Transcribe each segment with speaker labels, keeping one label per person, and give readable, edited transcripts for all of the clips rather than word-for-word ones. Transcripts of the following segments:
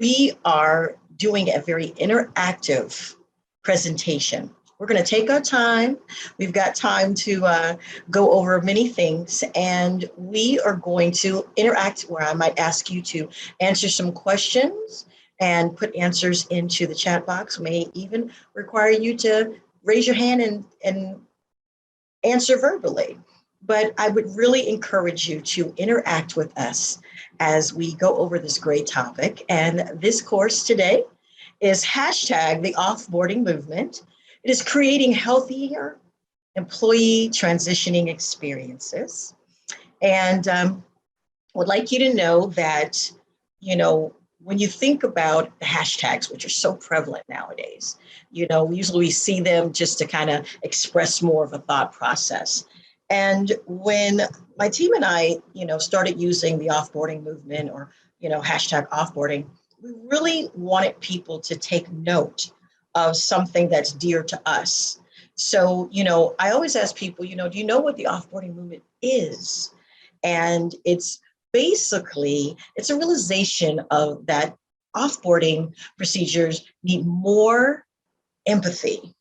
Speaker 1: we are doing a very interactive presentation. We're going to take our time. We've got time to go over many things, and we are going to interact where I might ask you to answer some questions and put answers into the chat box. May even require you to raise your hand and answer verbally. But I would really encourage you to interact with us as we go over this great topic. And this course today is hashtag the offboarding movement. It is creating healthier employee transitioning experiences. And would like you to know that, when you think about the hashtags, which are so prevalent nowadays, usually we see them just to kind of express more of a thought process. And when my team and I, started using the offboarding movement or, hashtag offboarding, we really wanted people to take note of something that's dear to us. So, I always ask people, do you know what the offboarding movement is? And it's basically, it's a realization of that offboarding procedures need more empathy,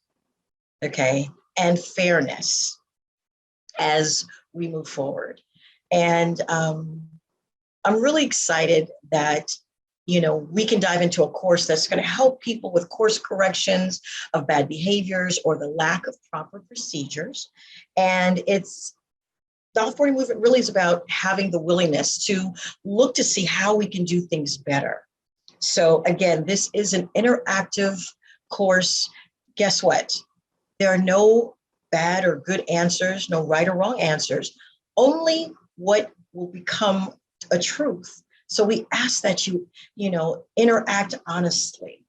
Speaker 1: okay, and fairness as we move forward. And I'm really excited that, we can dive into a course that's going to help people with course corrections of bad behaviors or the lack of proper procedures. And the offboarding movement really is about having the willingness to look to see how we can do things better. So again, this is an interactive course. Guess what? There are no bad or good answers, no right or wrong answers, only what will become a truth. So we ask that you, interact honestly.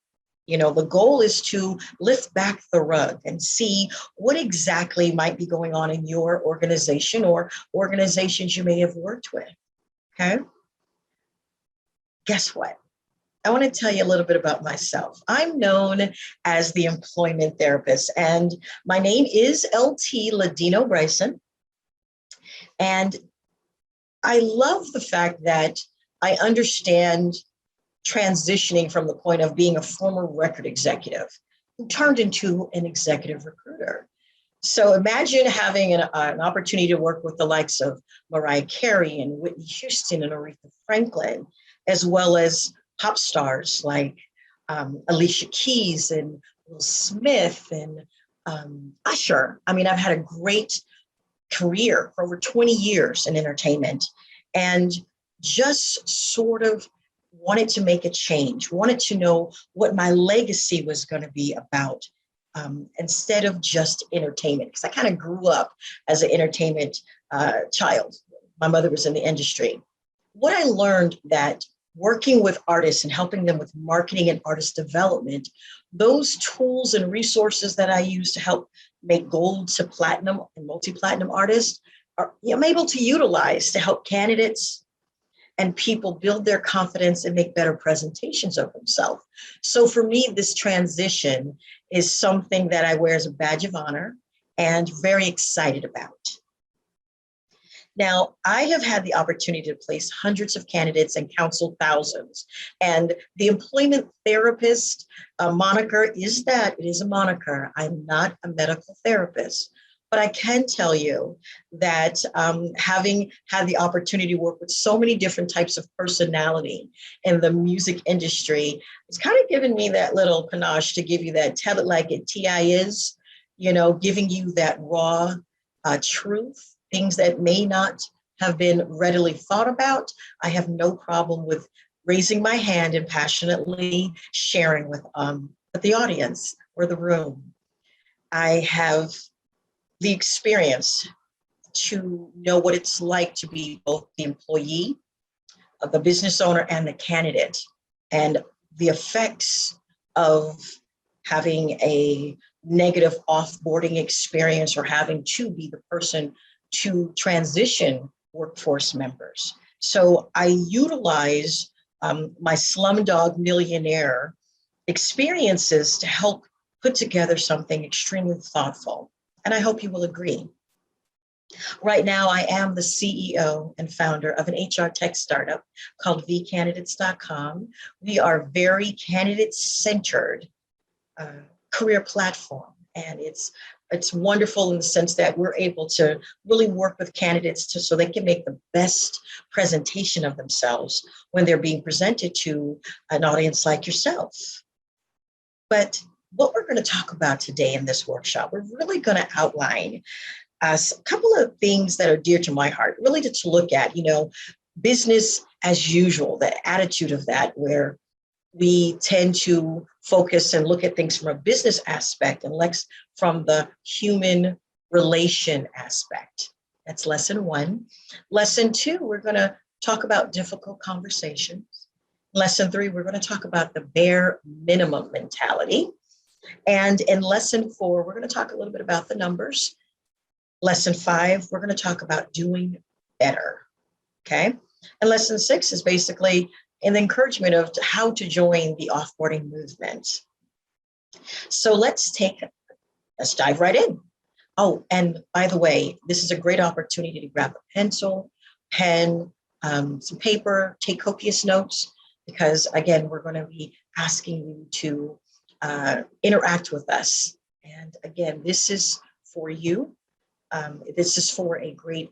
Speaker 1: The goal is to lift back the rug and see what exactly might be going on in your organization or organizations you may have worked with, okay? Guess what? I want to tell you a little bit about myself. I'm known as the employment therapist, and my name is LT Ladino Bryon. And I love the fact that I understand transitioning from the point of being a former record executive who turned into an executive recruiter. So imagine having an opportunity to work with the likes of Mariah Carey and Whitney Houston and Aretha Franklin, as well as pop stars like Alicia Keys and Will Smith and Usher. I mean, I've had a great career for over 20 years in entertainment, and just sort of wanted to make a change, wanted to know what my legacy was going to be about, instead of just entertainment, because I kind of grew up as an entertainment child. My mother was in the industry. What I learned that working with artists and helping them with marketing and artist development, those tools and resources that I use to help make gold to platinum and multi-platinum artists I'm able to utilize to help candidates and people build their confidence and make better presentations of themselves. So for me, this transition is something that I wear as a badge of honor and very excited about. Now, I have had the opportunity to place hundreds of candidates and counsel thousands. And the employment therapist moniker is that, it is a moniker. I'm not a medical therapist. But I can tell you that having had the opportunity to work with so many different types of personality in the music industry, it's kind of given me that little panache to give you that tell it like it TI is, giving you that raw truth, things that may not have been readily thought about. I have no problem with raising my hand and passionately sharing with the audience or the room. I have the experience to know what it's like to be both the employee, the business owner, and the candidate, and the effects of having a negative offboarding experience or having to be the person to transition workforce members. So I utilize my Slumdog Millionaire experiences to help put together something extremely thoughtful. And I hope you will agree. Right now, I am the CEO and founder of an HR tech startup called vcandidates.com. We are very candidate-centered career platform, and it's wonderful in the sense that we're able to really work with candidates so they can make the best presentation of themselves when they're being presented to an audience like yourself. But what we're going to talk about today in this workshop, we're really going to outline a couple of things that are dear to my heart, really to look at, business as usual, the attitude of that, where we tend to focus and look at things from a business aspect and less from the human relation aspect. That's lesson one. Lesson two, we're going to talk about difficult conversations. Lesson three, we're going to talk about the bare minimum mentality. And in lesson four, we're going to talk a little bit about the numbers. Lesson five, we're going to talk about doing better. Okay. And lesson six is basically an encouragement of how to join the offboarding movement. So let's dive right in. Oh, and by the way, this is a great opportunity to grab a pencil, pen, some paper, take copious notes, because again, we're going to be asking you to interact with us. And again, this is for you. This is for a great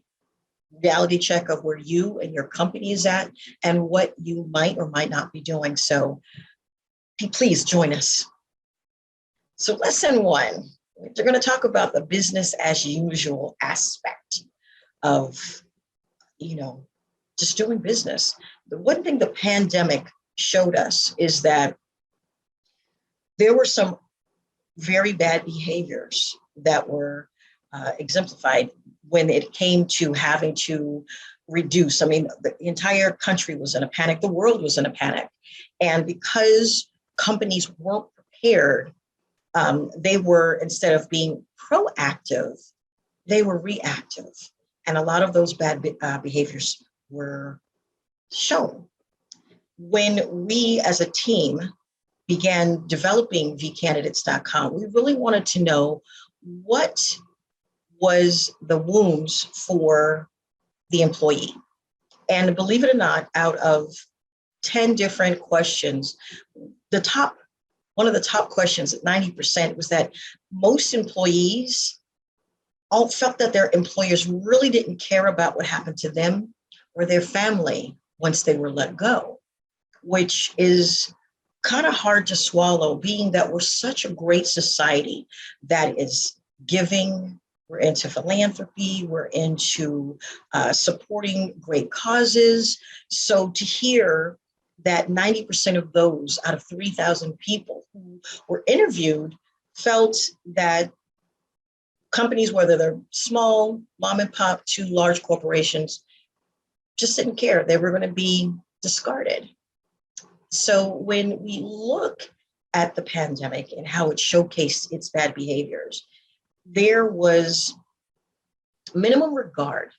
Speaker 1: reality check of where you and your company is at and what you might or might not be doing. So please join us. So lesson one, we're going to talk about the business as usual aspect of, just doing business. The one thing the pandemic showed us is that there were some very bad behaviors that were exemplified when it came to having to reduce. I mean, the entire country was in a panic. The world was in a panic. And because companies weren't prepared, they were, instead of being proactive, they were reactive. And a lot of those bad behaviors were shown. When we as a team began developing vcandidates.com, we really wanted to know what was the wounds for the employee. And believe it or not, out of 10 different questions, one of the top questions at 90% was that most employees all felt that their employers really didn't care about what happened to them or their family once they were let go, which is kind of hard to swallow, being that we're such a great society that is giving. We're into philanthropy. We're into supporting great causes. So to hear that 90% of those out of 3,000 people who were interviewed felt that companies, whether they're small, mom and pop, to large corporations, just didn't care. They were going to be discarded. So when we look at the pandemic and how it showcased its bad behaviors, there was minimum regard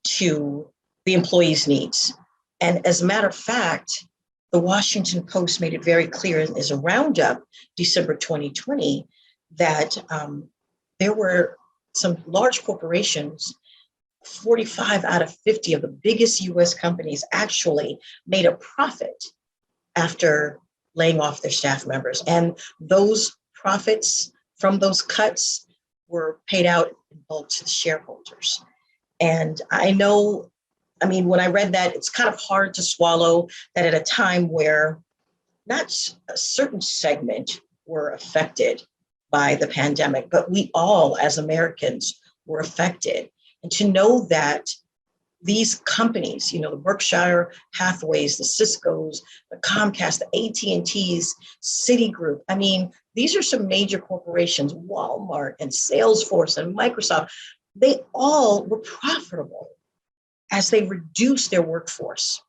Speaker 1: to the employee's needs. And as a matter of fact, the Washington Post made it very clear as a roundup, December 2020, that there were some large corporations, 45 out of 50 of the biggest US companies actually made a profit after laying off their staff members. And those profits from those cuts were paid out in bulk to the shareholders. And when I read that, it's kind of hard to swallow that at a time where not a certain segment were affected by the pandemic, but we all as Americans were affected. And to know that these companies, the Berkshire Hathaways, the Ciscos, the Comcast, the AT&Ts, Citigroup, these are some major corporations, Walmart and Salesforce and Microsoft. They all were profitable as they reduced their workforce.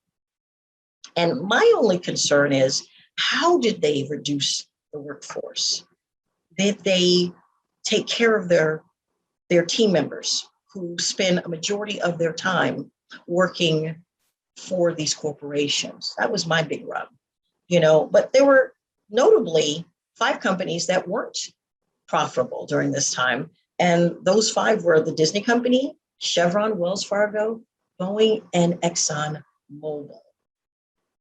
Speaker 1: And my only concern is, how did they reduce the workforce? Did they take care of their team members who spend a majority of their time working for these corporations? That was my big rub, but there were notably 5 companies that weren't profitable during this time. And those 5 were the Disney company, Chevron, Wells Fargo, Boeing, and Exxon Mobil.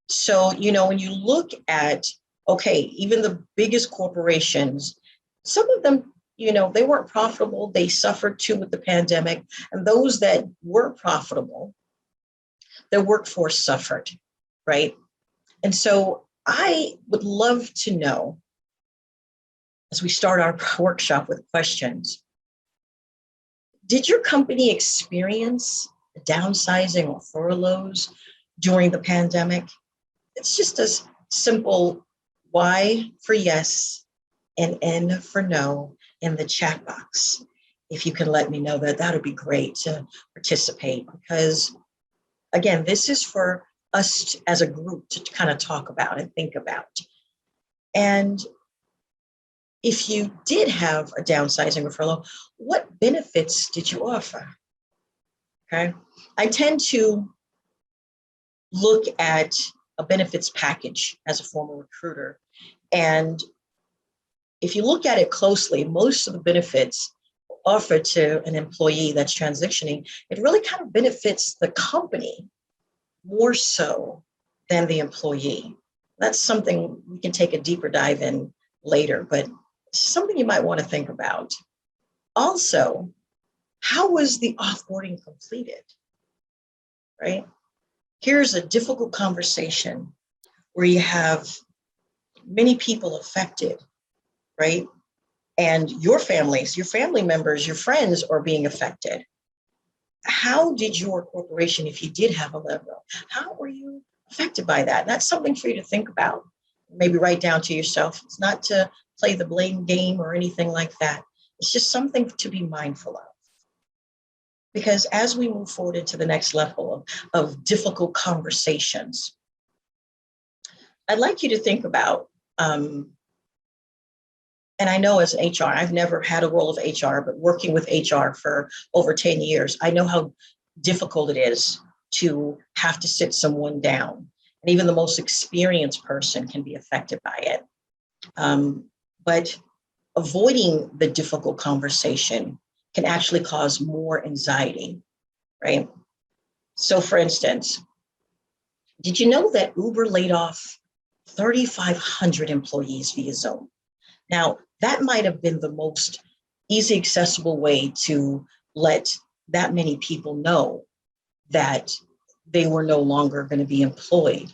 Speaker 1: So, when you look at, okay, even the biggest corporations, some of them, they weren't profitable. They suffered too with the pandemic. And those that were profitable, their workforce suffered, right? And so I would love to know, as we start our workshop with questions, did your company experience downsizing or furloughs during the pandemic? It's just a simple Y for yes and N for no in the chat box. If you can let me know that, would be great to participate, because again, this is for us as a group to kind of talk about and think about. And if you did have a downsizing or furlough, what benefits did you offer? Okay, I tend to look at a benefits package as a former recruiter. And if you look at it closely, most of the benefits offered to an employee that's transitioning, it really kind of benefits the company more so than the employee. That's something we can take a deeper dive in later, but it's something you might want to think about. Also, how was the offboarding completed, right? Here's a difficult conversation where you have many people affected, right? And your families, your family members, your friends are being affected. How did your corporation, if you did have a level, how were you affected by that? That's something for you to think about. Maybe write down to yourself. It's not to play the blame game or anything like that. It's just something to be mindful of. Because as we move forward into the next level of difficult conversations, I'd like you to think about, and I know as an HR, I've never had a role of HR, but working with HR for over 10 years, I know how difficult it is to have to sit someone down. And even the most experienced person can be affected by it. But avoiding the difficult conversation can actually cause more anxiety, right? So for instance, did you know that Uber laid off 3,500 employees via Zoom? Now, that might have been the most easy, accessible way to let that many people know that they were no longer going to be employed.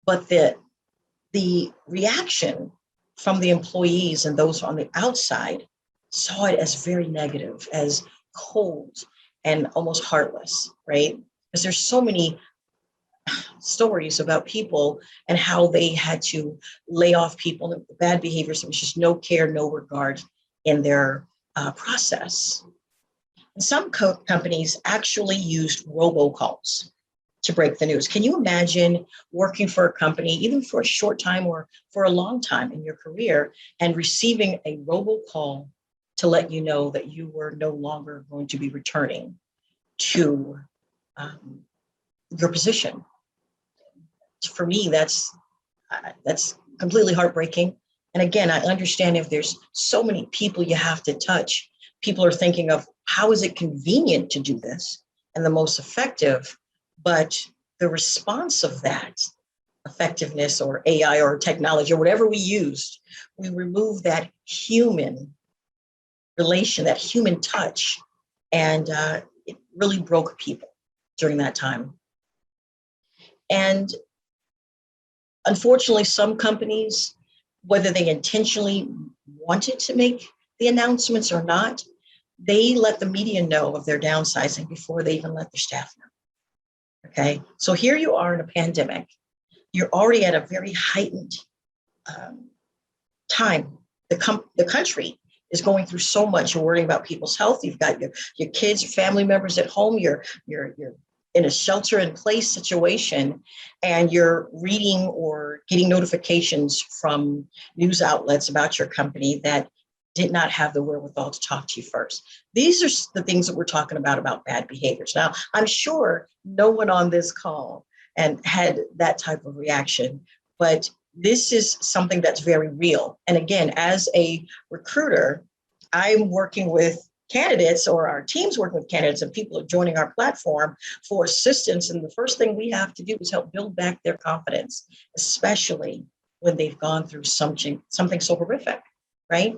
Speaker 1: But the reaction from the employees and those on the outside saw it as very negative, as cold and almost heartless, right? Because there's so many stories about people and how they had to lay off people, the bad behaviors. There was just no care, no regard in their process. And some companies actually used robocalls to break the news. Can you imagine working for a company, even for a short time or for a long time in your career, and receiving a robocall to let you know that you were no longer going to be returning to your position? For me, that's completely heartbreaking. And again, I understand if there's so many people you have to touch, people are thinking of how is it convenient to do this and the most effective, but the response of that effectiveness or AI or technology or whatever we used, we remove that human relation, that human touch, and it really broke people during that time. And unfortunately, some companies, whether they intentionally wanted to make the announcements or not, they let the media know of their downsizing before they even let their staff know. Okay, so here you are in a pandemic. You're already at a very heightened time. The country is going through so much. You're worrying about people's health. You've got your kids, your family members at home. You're in a shelter-in-place situation, and you're reading or getting notifications from news outlets about your company that did not have the wherewithal to talk to you first. These are the things that we're talking about bad behaviors. Now, I'm sure no one on this call and had that type of reaction, but this is something that's very real. And again, as a recruiter, I'm working with candidates or our teams working with candidates and people are joining our platform for assistance. And the first thing we have to do is help build back their confidence, especially when they've gone through something so horrific, right?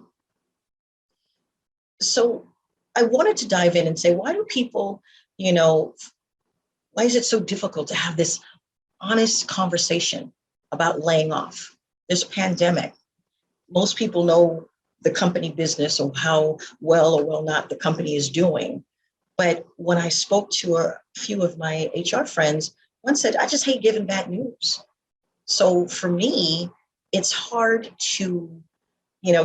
Speaker 1: So I wanted to dive in and say, why do people, why is it so difficult to have this honest conversation about laying off? There's a pandemic. Most people know the company business or how well or well not the company is doing. But when I spoke to a few of my HR friends, one said, I just hate giving bad news. So for me, it's hard to,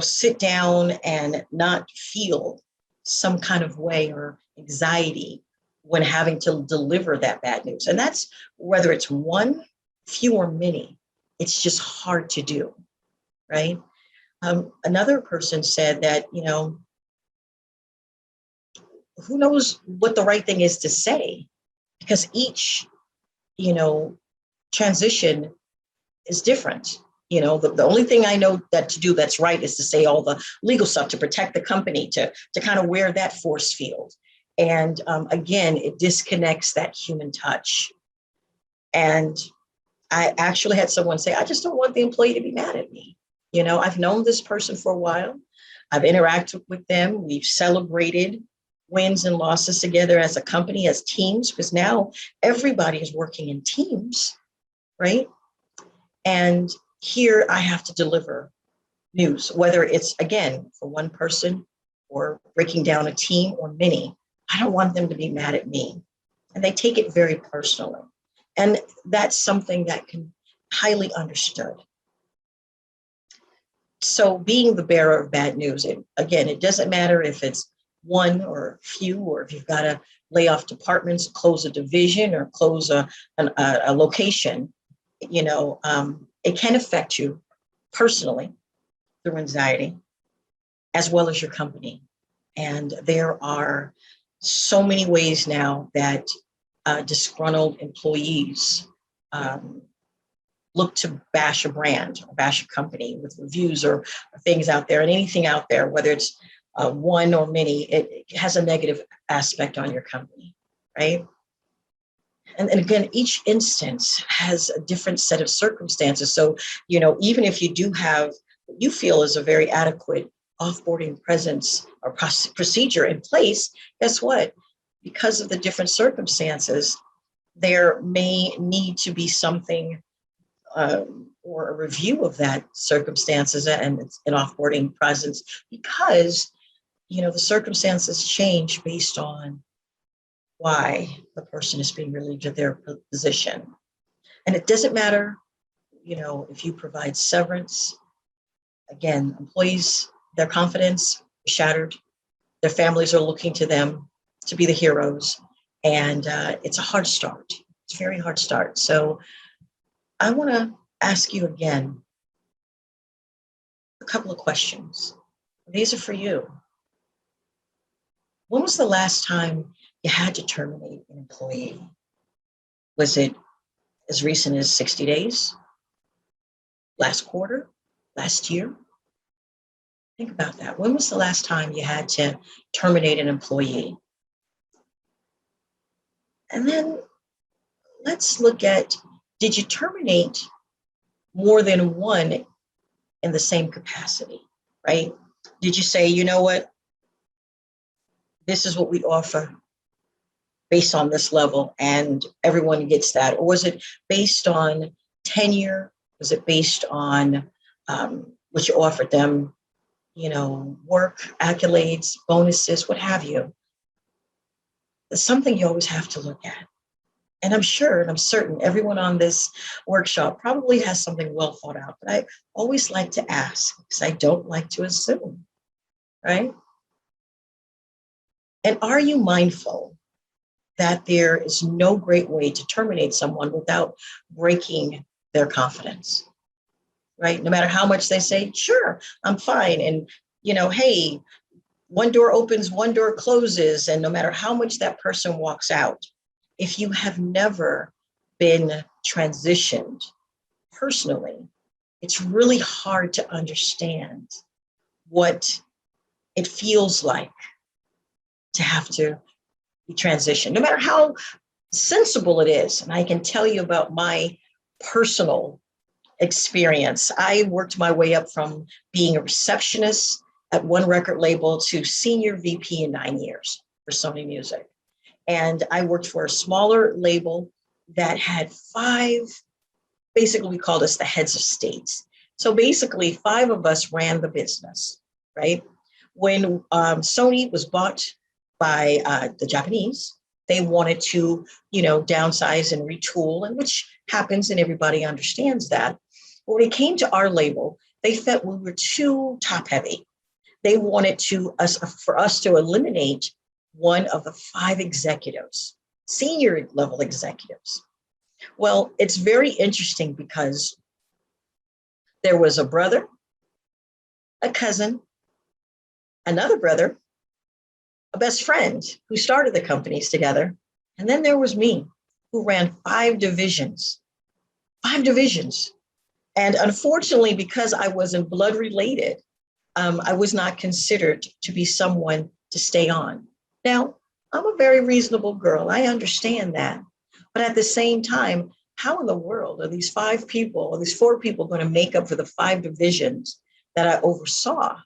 Speaker 1: sit down and not feel some kind of way or anxiety when having to deliver that bad news. And that's whether it's one, few, or many, it's just hard to do, right? Another person said that, who knows what the right thing is to say, because each, transition is different. The only thing I know that to do that's right is to say all the legal stuff to protect the company, to kind of wear that force field. And again, it disconnects that human touch. And I actually had someone say, I just don't want the employee to be mad at me. I've known this person for a while. I've interacted with them. We've celebrated wins and losses together as a company, as teams, because now everybody is working in teams, right? And here I have to deliver news, whether it's, again, for one person or breaking down a team or many. I don't want them to be mad at me. And they take it very personally. And that's something that can highly understood. So being the bearer of bad news, it doesn't matter if it's one or few, or if you've got to lay off departments, close a division, or close a location, it can affect you personally through anxiety, as well as your company. And there are so many ways now that disgruntled employees look to bash a brand or bash a company with reviews or things out there, and anything out there, whether it's one or many, it has a negative aspect on your company, right? And again, each instance has a different set of circumstances. So, even if you do have what you feel is a very adequate offboarding presence or procedure in place, guess what? Because of the different circumstances, there may need to be something or a review of that circumstances and an offboarding presence, because the circumstances change based on why the person is being relieved of their position. And it doesn't matter, if you provide severance. Again, employees, their confidence is shattered. Their families are looking to them to be the heroes. And it's a hard start. It's a very hard start. So I want to ask you again a couple of questions. These are for you. When was the last time you had to terminate an employee? Was it as recent as 60 days? Last quarter? Last year? Think about that. When was the last time you had to terminate an employee? And then let's look at, did you terminate more than one in the same capacity, right? Did you say, you know what? This is what we offer based on this level and everyone gets that? Or was it based on tenure? Was it based on what you offered them, work, accolades, bonuses, what have you? It's something you always have to look at. And I'm sure and I'm certain everyone on this workshop probably has something well thought out, but I always like to ask because I don't like to assume, right? And are you mindful that there is no great way to terminate someone without breaking their confidence, right? No matter how much they say, sure, I'm fine. And, hey, one door opens, one door closes. And no matter how much that person walks out, if you have never been transitioned personally, it's really hard to understand what it feels like to have to be transitioned, no matter how sensible it is. And I can tell you about my personal experience. I worked my way up from being a receptionist at one record label to senior VP in 9 years for Sony Music. And I worked for a smaller label that had five, basically we called us the heads of states. So basically 5 of us ran the business, right? When Sony was bought by the Japanese, they wanted to, downsize and retool, and which happens and everybody understands that. But when it came to our label, they felt we were too top heavy. They wanted for us to eliminate one of the 5 executives, senior level executives. Well, it's very interesting because there was a brother, a cousin, another brother, a best friend who started the companies together. And then there was me, who ran 5 divisions. 5 divisions. And unfortunately, because I wasn't blood related, I was not considered to be someone to stay on. Now, I'm a very reasonable girl. I understand that. But at the same time, how in the world are these 5 people or these 4 people going to make up for the 5 divisions that I oversaw?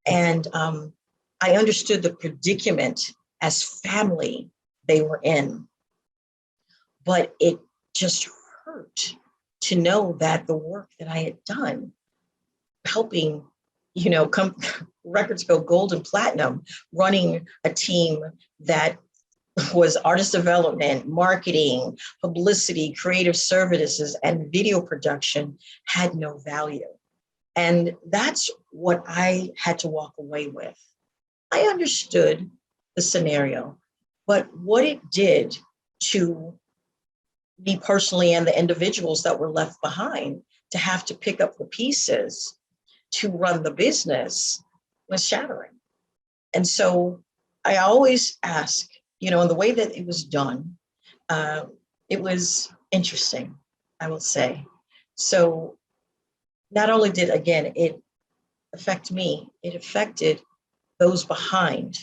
Speaker 1: And I understood the predicament as family they were in. But it just hurt to know that the work that I had done, helping, records go gold and platinum, running a team that was artist development, marketing, publicity, creative services, and video production, had no value. And that's what I had to walk away with. I understood the scenario, but what it did to me personally and the individuals that were left behind to have to pick up the pieces to run the business was shattering. And so I always ask, in the way that it was done, it was interesting, I will say. So not only did, again, it affect me, it affected those behind.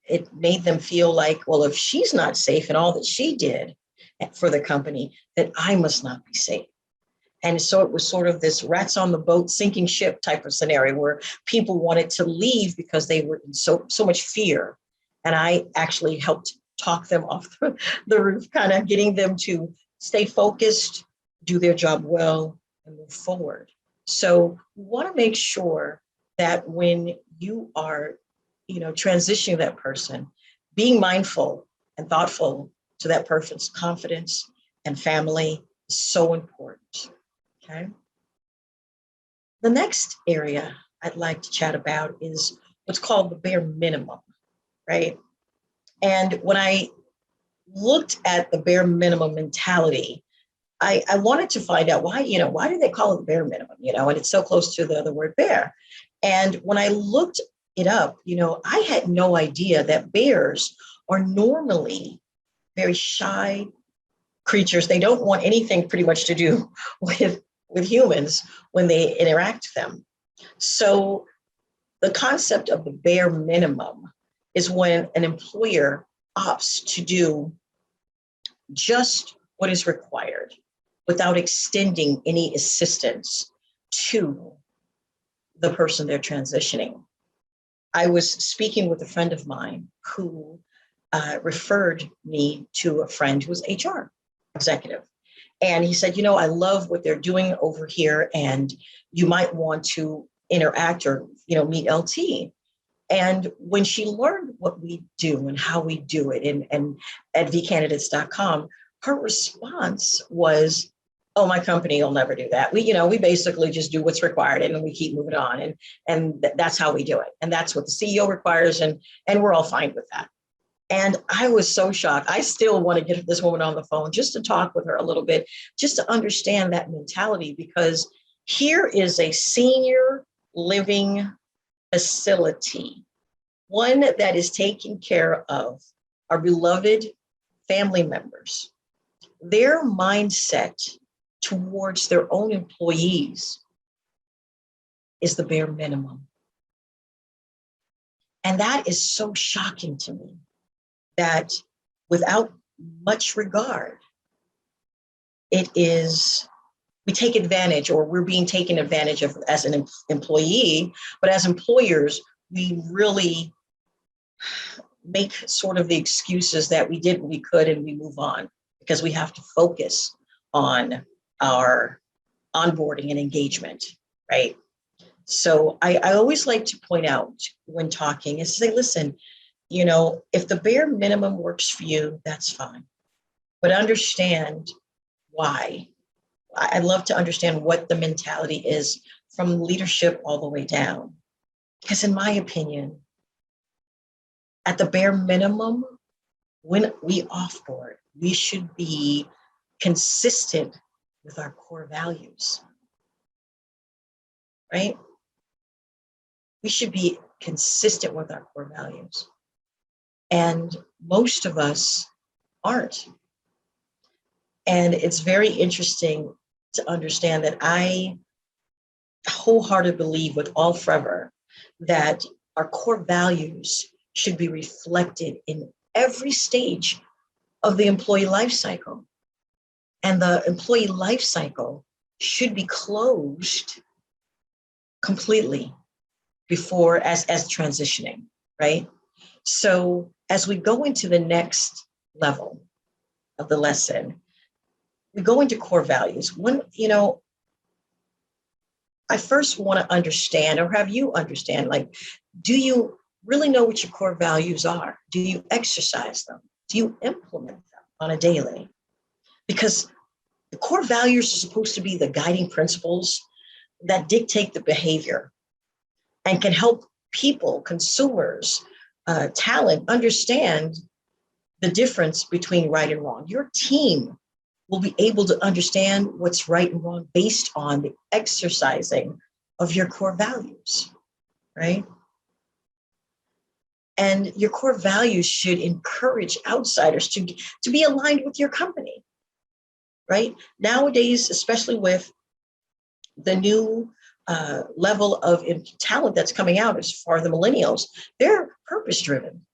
Speaker 1: It made them feel like, well, if she's not safe in all that she did for the company, then I must not be safe. And so it was sort of this rats on the boat, sinking ship type of scenario where people wanted to leave because they were in so much fear. And I actually helped talk them off the roof, kind of getting them to stay focused, do their job well, and move forward. So we want to make sure that when you are, transitioning that person, being mindful and thoughtful to that person's confidence and family is so important. Okay. The next area I'd like to chat about is what's called the bare minimum, right? And when I looked at the bare minimum mentality, I wanted to find out why do they call it the bare minimum, and it's so close to the other word bear. And when I looked it up, I had no idea that bears are normally very shy creatures. They don't want anything pretty much to do with humans when they interact with them. So the concept of the bare minimum is when an employer opts to do just what is required without extending any assistance to the person they're transitioning. I was speaking with a friend of mine who referred me to a friend who was HR executive. And he said, I love what they're doing over here, and you might want to interact or, meet LT. And when she learned what we do and how we do it and at vcandidates.com, her response was, oh, my company will never do that. We basically just do what's required and we keep moving on. And that's how we do it. And that's what the CEO requires. And we're all fine with that. And I was so shocked. I still want to get this woman on the phone just to talk with her a little bit, just to understand that mentality, because here is a senior living facility, one that is taking care of our beloved family members. Their mindset towards their own employees is the bare minimum. And that is so shocking to me, that without much regard, we take advantage, or we're being taken advantage of as an employee, but as employers, we really make sort of the excuses that we did what we could and we move on, because we have to focus on our onboarding and engagement, right? So I always like to point out when talking is say, listen, if the bare minimum works for you, that's fine. But understand why. I'd love to understand what the mentality is from leadership all the way down. Because in my opinion, at the bare minimum, when we offboard, we should be consistent with our core values, right? We should be consistent with our core values. And most of us aren't. And it's very interesting to understand that I wholeheartedly believe with all fervor that our core values should be reflected in every stage of the employee life cycle. And the employee life cycle should be closed completely before as transitioning, right? So as we go into the next level of the lesson, we go into core values. I first want to understand, or have you understand, like, do you really know what your core values are? Do you exercise them? Do you implement them on a daily? Because the core values are supposed to be the guiding principles that dictate the behavior and can help people, consumers, talent understand the difference between right and wrong. Your team will be able to understand what's right and wrong based on the exercising of your core values, right? And your core values should encourage outsiders to be aligned with your company, right? Nowadays, especially with the new level of talent that's coming out as far as the millennials, they're purpose-driven.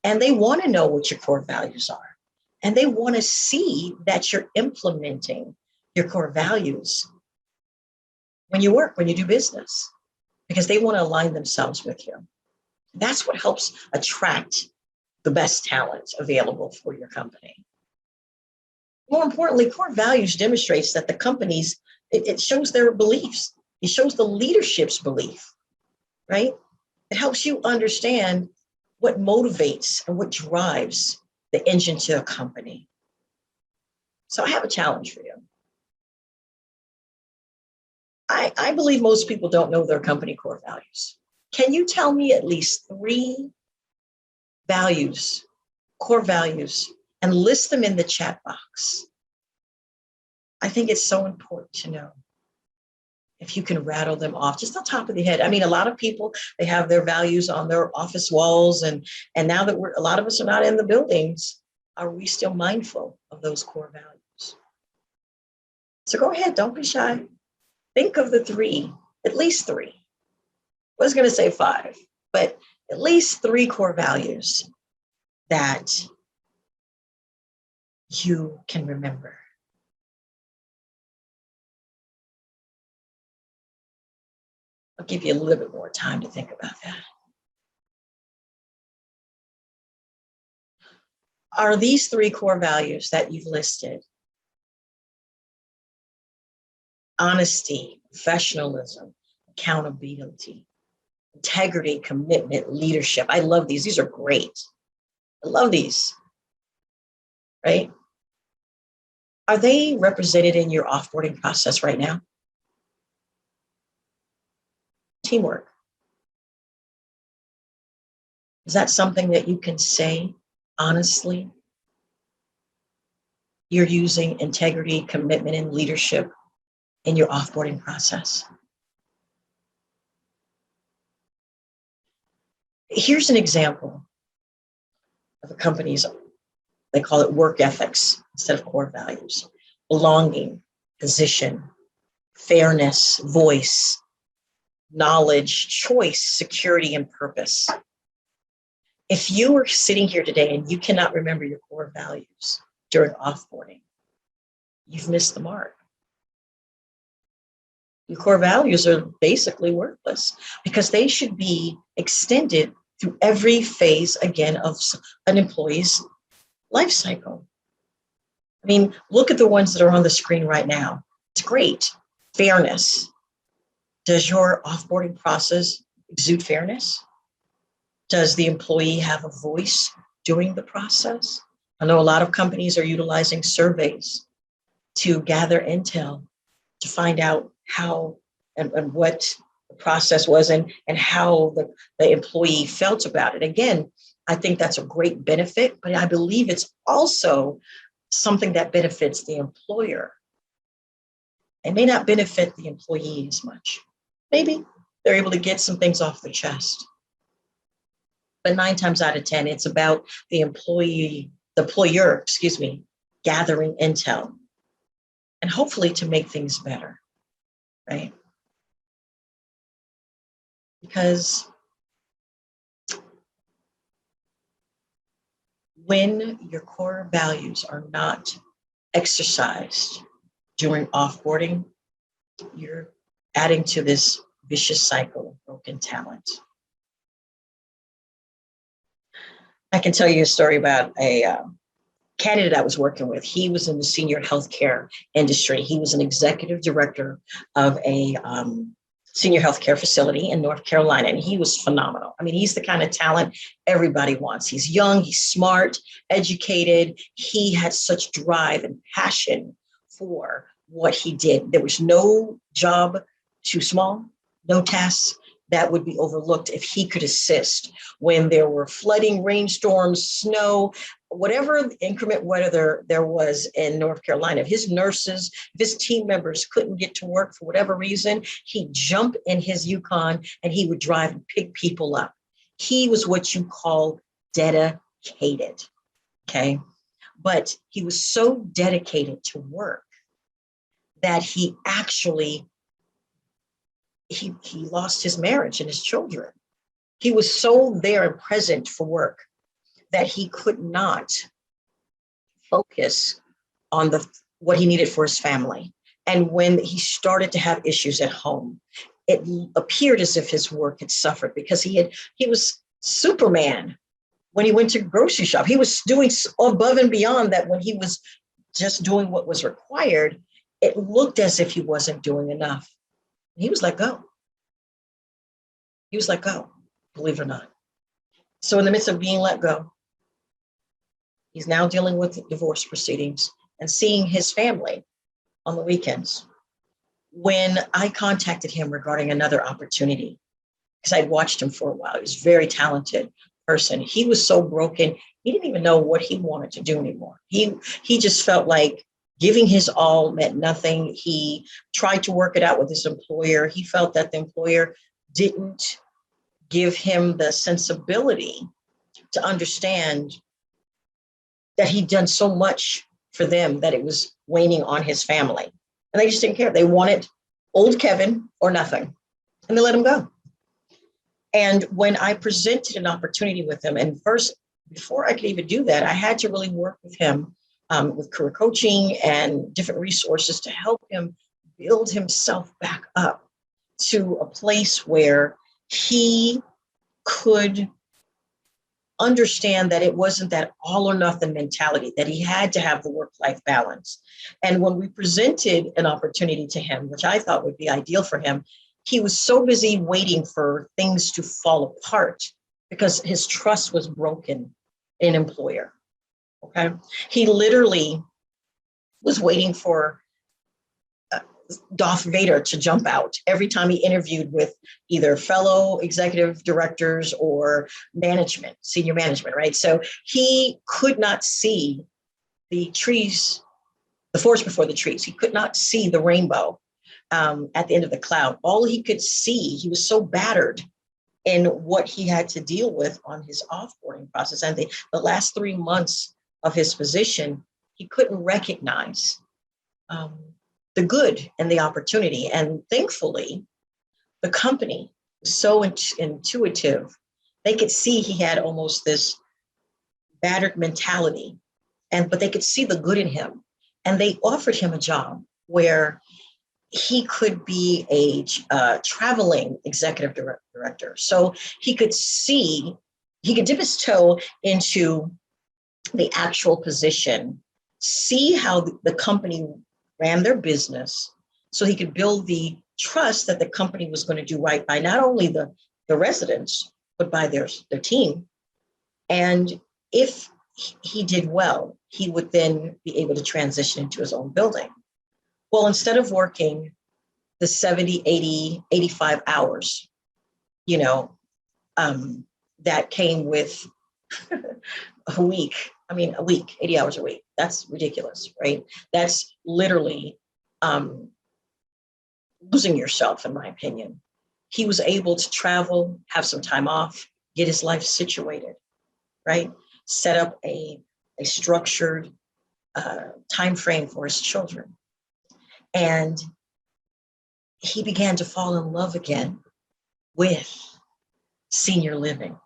Speaker 1: And they want to know what your core values are. And they want to see that you're implementing your core values when you work, when you do business, because they want to align themselves with you. That's what helps attract the best talent available for your company. More importantly, core values demonstrates that the companies, it shows their beliefs. It shows the leadership's belief, right? It helps you understand what motivates and what drives the engine to a company. So I have a challenge for you. I believe most people don't know their company core values. Can you tell me at least 3 values, core values, and list them in the chat box? I think it's so important to know if you can rattle them off just on top of the head. I mean, a lot of people, they have their values on their office walls, and now that a lot of us are not in the buildings, are we still mindful of those core values? So go ahead, don't be shy. Think of the 3, at least 3. I was going to say 5, but at least 3 core values that you can remember. I'll give you a little bit more time to think about that. Are these 3 core values that you've listed: honesty, professionalism, accountability, integrity, commitment, leadership? I love these. These are great. I love these, right? Are they represented in your offboarding process right now? Teamwork. Is that something that you can say honestly? You're using integrity, commitment, and leadership in your offboarding process. Here's an example of a company's, they call it work ethics instead of core values: belonging, position, fairness, voice, knowledge, choice, security, and purpose. If you are sitting here today and you cannot remember your core values during offboarding, you've missed the mark. Your core values are basically worthless because they should be extended through every phase, again, of an employee's life cycle. I mean, look at the ones that are on the screen right now. It's great. Fairness. Does your offboarding process exude fairness? Does the employee have a voice during the process? I know a lot of companies are utilizing surveys to gather intel to find out how and what the process was and how the employee felt about it. Again, I think that's a great benefit, but I believe it's also something that benefits the employer. It may not benefit the employee as much. Maybe they're able to get some things off their chest. But 9 times out of 10, it's about the employer, gathering intel and hopefully to make things better, right? Because when your core values are not exercised during offboarding, you're adding to this vicious cycle of broken talent. I can tell you a story about a candidate I was working with. He was in the senior healthcare industry. He was an executive director of a senior healthcare facility in North Carolina, and he was phenomenal. I mean, he's the kind of talent everybody wants. He's young, he's smart, educated. He had such drive and passion for what he did. There was no job too small, no tasks that would be overlooked if he could assist when there were flooding, rainstorms, snow, whatever inclement weather there was in North Carolina. If his nurses, if his team members couldn't get to work for whatever reason, he'd jump in his Yukon and he would drive and pick people up. He was what you call dedicated, okay? But he was so dedicated to work that he actually he lost his marriage and his children. He was so there and present for work that he could not focus on what he needed for his family. And when he started to have issues at home, it appeared as if his work had suffered because he was Superman when he went to grocery shop. He was doing above and beyond that. When he was just doing what was required, it looked as if he wasn't doing enough. He was let go. He was let go, believe it or not. So in the midst of being let go, he's now dealing with divorce proceedings and seeing his family on the weekends. When I contacted him regarding another opportunity, because I'd watched him for a while, he was a very talented person. He was so broken, he didn't even know what he wanted to do anymore. He just felt like giving his all meant nothing. He tried to work it out with his employer. He felt that the employer didn't give him the sensibility to understand that he'd done so much for them that it was waning on his family. And they just didn't care. They wanted old Kevin or nothing. And they let him go. And when I presented an opportunity with him, and first, before I could even do that, I had to really work with him with career coaching and different resources to help him build himself back up to a place where he could understand that it wasn't that all or nothing mentality, that he had to have the work-life balance. And when we presented an opportunity to him, which I thought would be ideal for him, he was so busy waiting for things to fall apart because his trust was broken in an employer. Okay. He literally was waiting for Darth Vader to jump out every time he interviewed with either fellow executive directors or management, senior management, right? So he could not see the trees, the forest before the trees. He could not see the rainbow at the end of the cloud. All he could see, he was so battered in what he had to deal with on his offboarding process. And the last 3 months of his position, he couldn't recognize the good and the opportunity. And thankfully, the company was so intuitive They could see he had almost this battered mentality, but they could see the good in him. And they offered him a job where he could be a traveling executive director. So he could dip his toe into the actual position, see how the company ran their business, so he could build the trust that the company was going to do right by not only the residents, but by their team. And if he did well, he would then be able to transition into his own building. Well, instead of working the 70, 80, 85 hours, that came with a week, 80 hours a week. That's ridiculous, right? That's literally losing yourself, in my opinion. He was able to travel, have some time off, get his life situated, right? Set up a structured time frame for his children. And he began to fall in love again with senior living.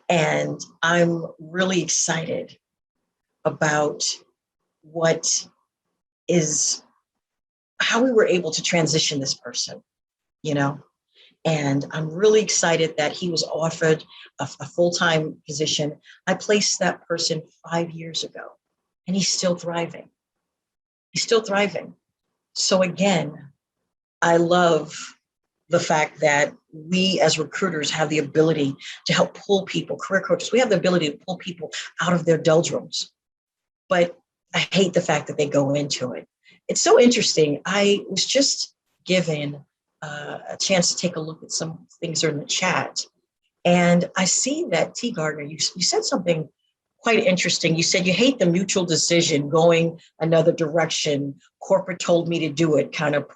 Speaker 1: And I'm really excited about how we were able to transition this person, and I'm really excited that he was offered a full-time position. I placed that person 5 years ago, and he's still thriving. He's still thriving. So again, I love the fact that we as recruiters have the ability to help pull people, career coaches, we have the ability to pull people out of their doldrums. But I hate the fact that they go into it. It's so interesting. I was just given a chance to take a look at some things that are in the chat. And I see that T. Gardner, you said something quite interesting. You said you hate the mutual decision going another direction. Corporate told me to do it, kind of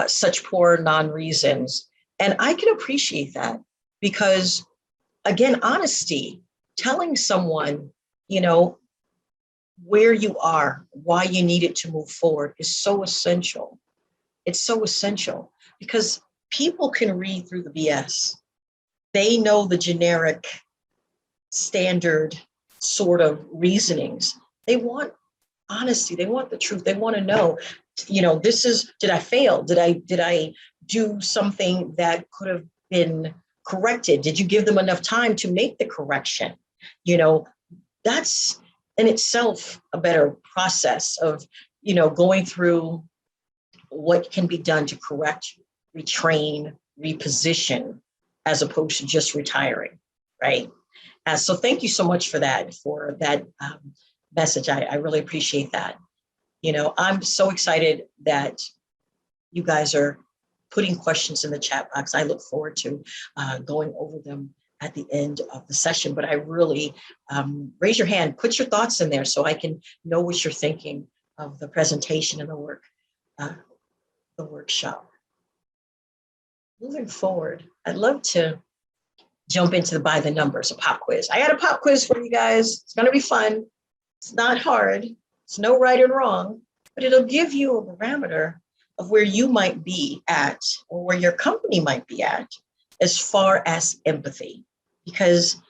Speaker 1: such poor non-reasons. And I can appreciate that because, again, honesty, telling someone, where you are, why you need it to move forward is so essential. It's so essential because people can read through the BS. They know the generic, standard sort of reasonings. They want honesty. They want the truth. They want to know, did I fail? Did I do something that could have been corrected? Did you give them enough time to make the correction? That's in itself a better process of, going through what can be done to correct, retrain, reposition, as opposed to just retiring, right? So thank you so much for that message. I really appreciate that. I'm so excited that you guys are putting questions in the chat box. I look forward to going over them at the end of the session, but I really raise your hand, put your thoughts in there so I can know what you're thinking of the presentation and the workshop. Moving forward, I'd love to jump into the by the numbers, a pop quiz. I got a pop quiz for you guys. It's going to be fun. It's not hard. It's no right and wrong, but it'll give you a parameter of where you might be at or where your company might be at as far as empathy. Because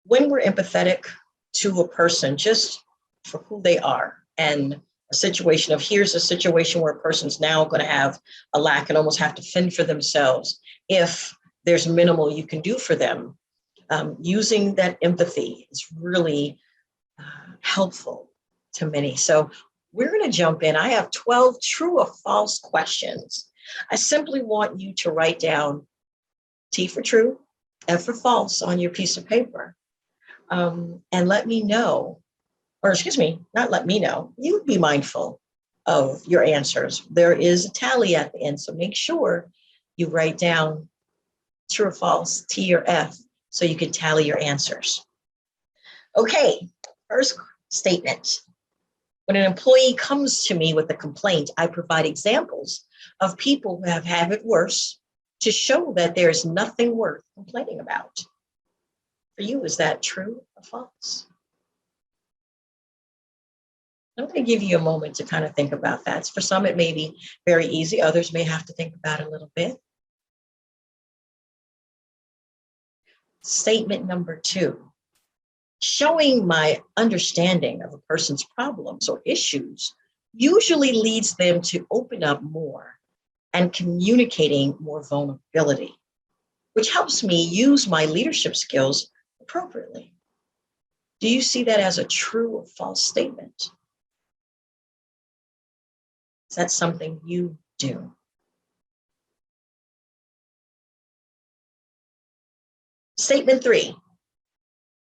Speaker 1: when we're empathetic to a person just for who they are, and here's a situation where a person's now going to have a lack and almost have to fend for themselves if there's minimal you can do for them. Using that empathy is really helpful to many. So we're going to jump in. I have 12 true or false questions. I simply want you to write down T for true, F for false on your piece of paper. And let me know, or excuse me, not let me know, you be mindful of your answers. There is a tally at the end, so make sure you write down true or false, T or F, so you can tally your answers. Okay, first statement. When an employee comes to me with a complaint, I provide examples of people who have had it worse to show that there's nothing worth complaining about. For you, is that true or false? I'm going to give you a moment to kind of think about that. For some, it may be very easy. Others may have to think about it a little bit. Statement number 2. Showing my understanding of a person's problems or issues usually leads them to open up more and communicating more vulnerability, which helps me use my leadership skills appropriately. Do you see that as a true or false statement? Is that something you do? Statement 3.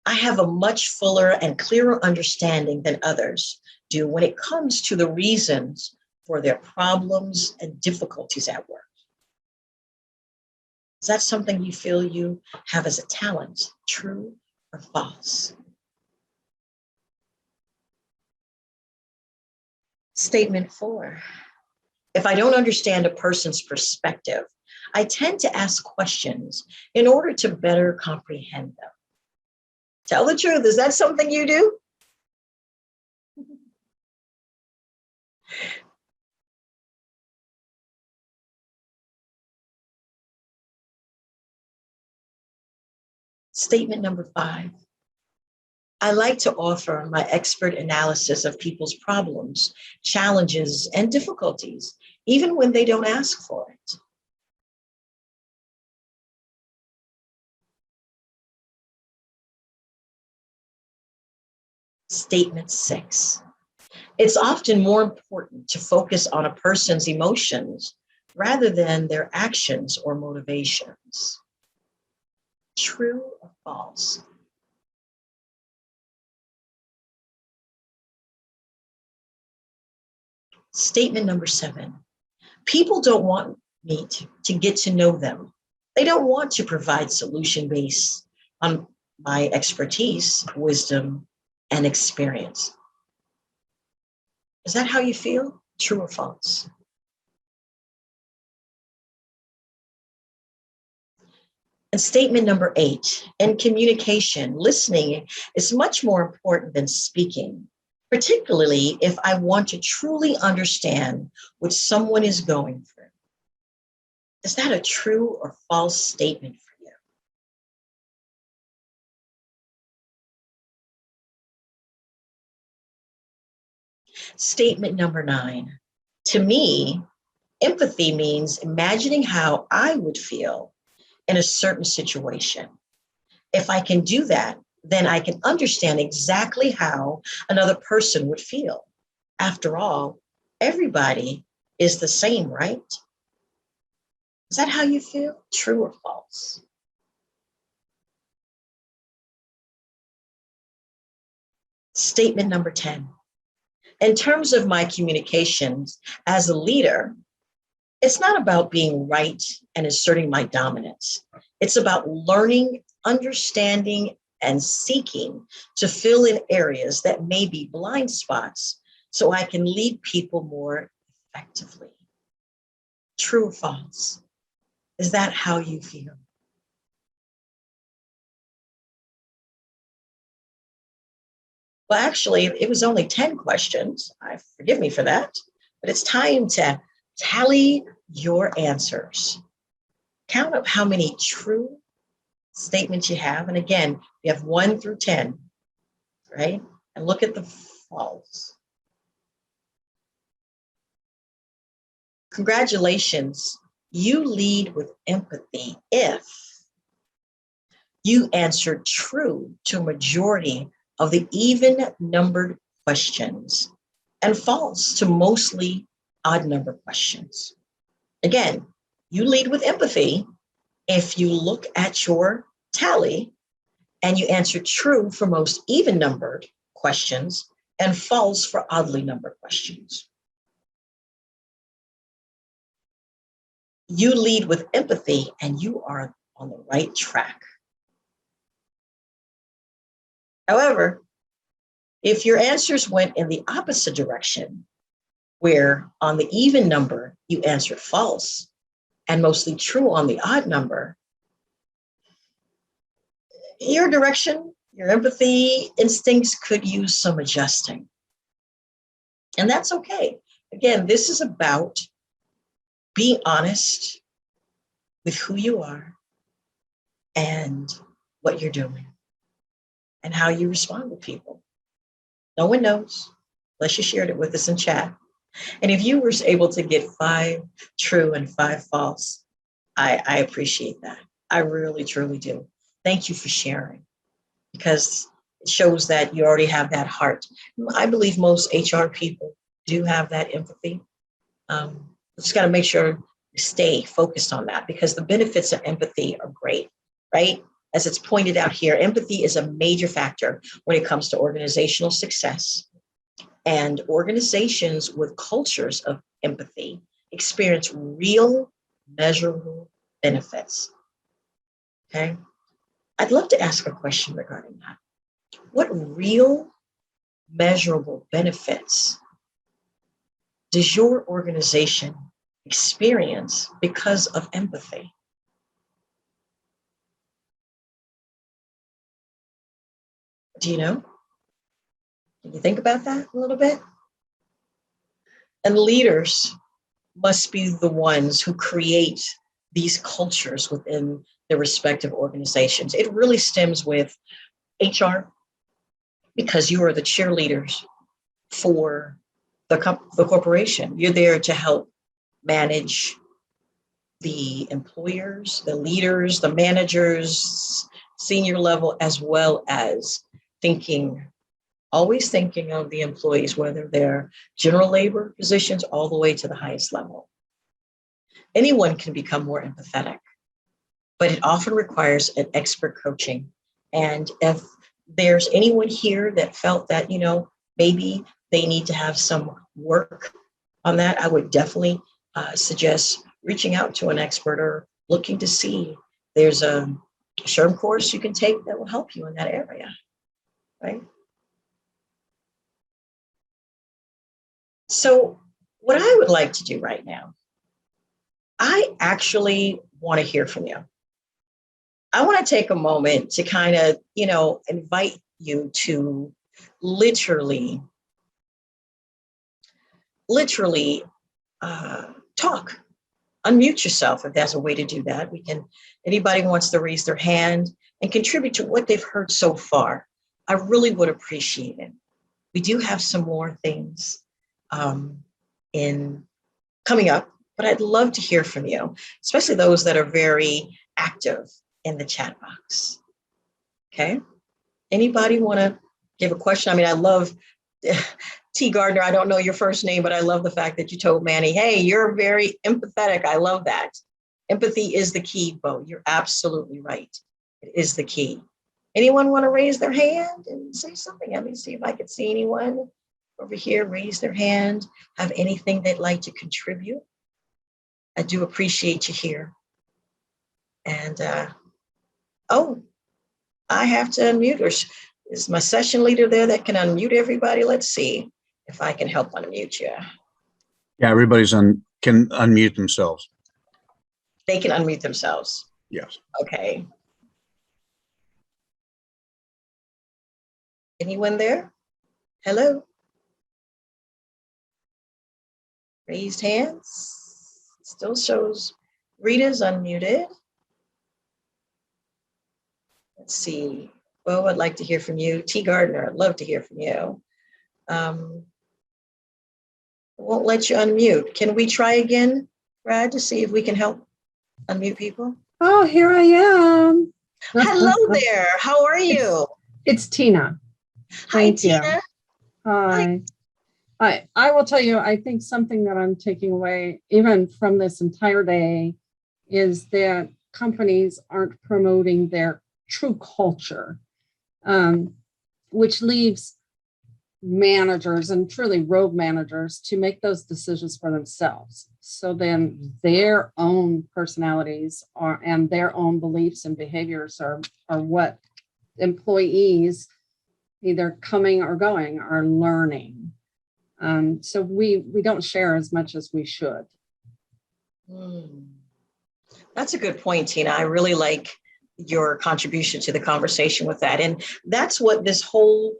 Speaker 1: I have a much fuller and clearer understanding than others do when it comes to the reasons for their problems and difficulties at work. Is that something you feel you have as a talent, true or false? Statement 4. If I don't understand a person's perspective, I tend to ask questions in order to better comprehend them. Tell the truth, is that something you do? Statement number 5. I like to offer my expert analysis of people's problems, challenges, and difficulties, even when they don't ask for it. Statement 6. It's often more important to focus on a person's emotions rather than their actions or motivations. True or false? Statement number 7. People don't want me to get to know them. They don't want to provide solution based on my expertise, wisdom, and experience. Is that how you feel? True or false? And statement number 8, in communication, listening is much more important than speaking, particularly if I want to truly understand what someone is going through. Is that a true or false statement for you? Statement number 9, to me, empathy means imagining how I would feel in a certain situation. If I can do that, then I can understand exactly how another person would feel. After all, everybody is the same, right? Is that how you feel? True or false? Statement number 10. In terms of my communications as a leader, it's not about being right and asserting my dominance. It's about learning, understanding, and seeking to fill in areas that may be blind spots so I can lead people more effectively. True or false? Is that how you feel? Well, actually, it was only 10 questions. Forgive me for that, but it's time to tally your answers. Count up how many true statements you have. And again, you have 1 through 10, right? And look at the false. Congratulations. You lead with empathy if you answered true to a majority of the even numbered questions and false to mostly odd number questions. Again, you lead with empathy if you look at your tally and you answer true for most even numbered questions and false for oddly numbered questions. You lead with empathy and you are on the right track. However, if your answers went in the opposite direction, where on the even number you answered false and mostly true on the odd number, your direction, your empathy instincts could use some adjusting. And that's okay. Again, this is about being honest with who you are and what you're doing and how you respond to people. No one knows unless you shared it with us in chat. And if you were able to get 5 true and 5 false, I appreciate that. I really, truly do. Thank you for sharing, because it shows that you already have that heart. I believe most HR people do have that empathy. Just got to make sure you stay focused on that, because the benefits of empathy are great, right? As it's pointed out here, empathy is a major factor when it comes to organizational success. And organizations with cultures of empathy experience real, measurable benefits. Okay? I'd love to ask a question regarding that. What real, measurable benefits does your organization experience because of empathy? Do you know? Can you think about that a little bit? And leaders must be the ones who create these cultures within their respective organizations. It really stems with HR, because you are the cheerleaders for the corporation. You're there to help manage the employers, the leaders, the managers, senior level, as well as always thinking of the employees, whether they're general labor positions all the way to the highest level. Anyone can become more empathetic, but it often requires an expert coaching. And if there's anyone here that felt that, maybe they need to have some work on that, I would definitely suggest reaching out to an expert or looking to see. There's a SHRM course you can take that will help you in that area, right? So what I would like to do right now, I actually want to hear from you. I want to take a moment to kind of, invite you to literally talk. Unmute yourself if there's a way to do that. Anybody wants to raise their hand and contribute to what they've heard so far, I really would appreciate it. We do have some more things in coming up, but I'd love to hear from you, especially those that are very active in the chat box. Okay. Anybody want to give a question? I mean, I love T. Gardner. I don't know your first name, but I love the fact that you told Manny, hey, you're very empathetic. I love that. Empathy is the key, Bo. You're absolutely right. It is the key. Anyone want to raise their hand and say something? Let me see if I could see anyone over here raise their hand, have anything they'd like to contribute. I do appreciate you here. And, I have to unmute her. Is my session leader there that can unmute everybody? Let's see if I can help unmute you.
Speaker 2: Yeah, everybody's can unmute themselves.
Speaker 1: They can unmute themselves.
Speaker 2: Yes.
Speaker 1: Okay. Anyone there? Hello? Raised hands. Still shows Rita's unmuted. Let's see. Bo, I'd like to hear from you. T. Gardner, I'd love to hear from you. Won't let you unmute. Can we try again, Brad, to see if we can help unmute people?
Speaker 3: Oh, here I am.
Speaker 1: Hello there. How are you?
Speaker 3: It's Tina.
Speaker 1: Hi, Tina.
Speaker 3: Hi. I will tell you, I think something that I'm taking away, even from this entire day, is that companies aren't promoting their true culture, which leaves managers and truly rogue managers to make those decisions for themselves. So then their own personalities and their own beliefs and behaviors are what employees, either coming or going, are learning. So we don't share as much as we should.
Speaker 1: That's a good point, Tina. I really like your contribution to the conversation with that. And that's what this whole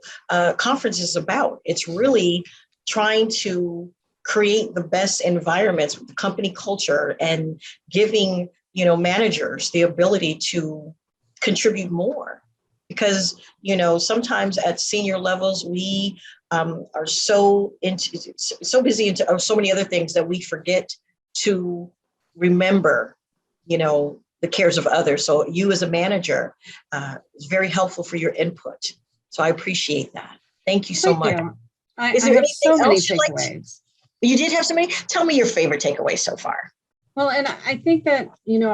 Speaker 1: conference is about. It's really trying to create the best environments with the company culture and giving, managers the ability to contribute more. Because, sometimes at senior levels, we are so busy into so many other things that we forget to remember, the cares of others. So you as a manager is very helpful for your input. So I appreciate that. Thank you so much.
Speaker 3: You. I
Speaker 1: Is there
Speaker 3: have
Speaker 1: anything
Speaker 3: so many
Speaker 1: else
Speaker 3: takeaways.
Speaker 1: You did have so many? Tell me your favorite takeaway so far.
Speaker 3: Well, and I think that,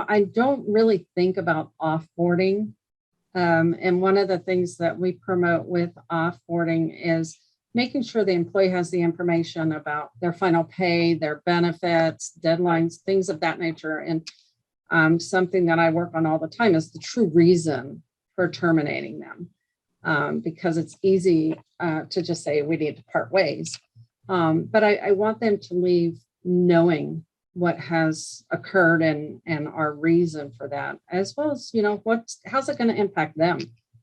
Speaker 3: I don't really think about offboarding. And one of the things that we promote with offboarding is making sure the employee has the information about their final pay, their benefits, deadlines, things of that nature. And something that I work on all the time is the true reason for terminating them, because it's easy to just say we need to part ways. But I want them to leave knowing what has occurred and our reason for that, as well as, how's it going to impact them?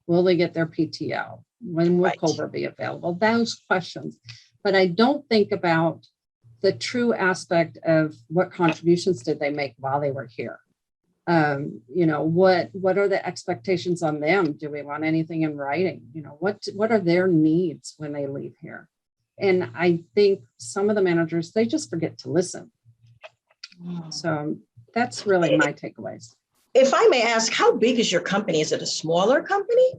Speaker 3: Will they get their PTO? When will COBRA be available? Those questions. But I don't think about the true aspect of what contributions did they make while they were here? What are the expectations on them? Do we want anything in writing? What are their needs when they leave here? And I think some of the managers, they just forget to listen. So that's really my takeaways.
Speaker 1: If I may ask, how big is your company? Is it a smaller company?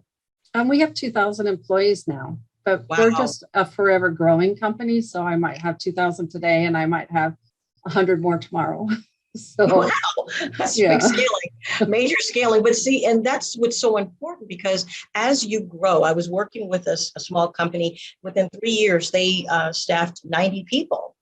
Speaker 3: We have 2,000 employees now, but
Speaker 1: Wow.
Speaker 3: we're just a forever growing company. So I might have 2,000 today and I might have 100 more tomorrow. So
Speaker 1: wow, that's big scaling, major scaling. But see, and that's what's so important, because as you grow, I was working with a small company. Within 3 years, they staffed 90 people.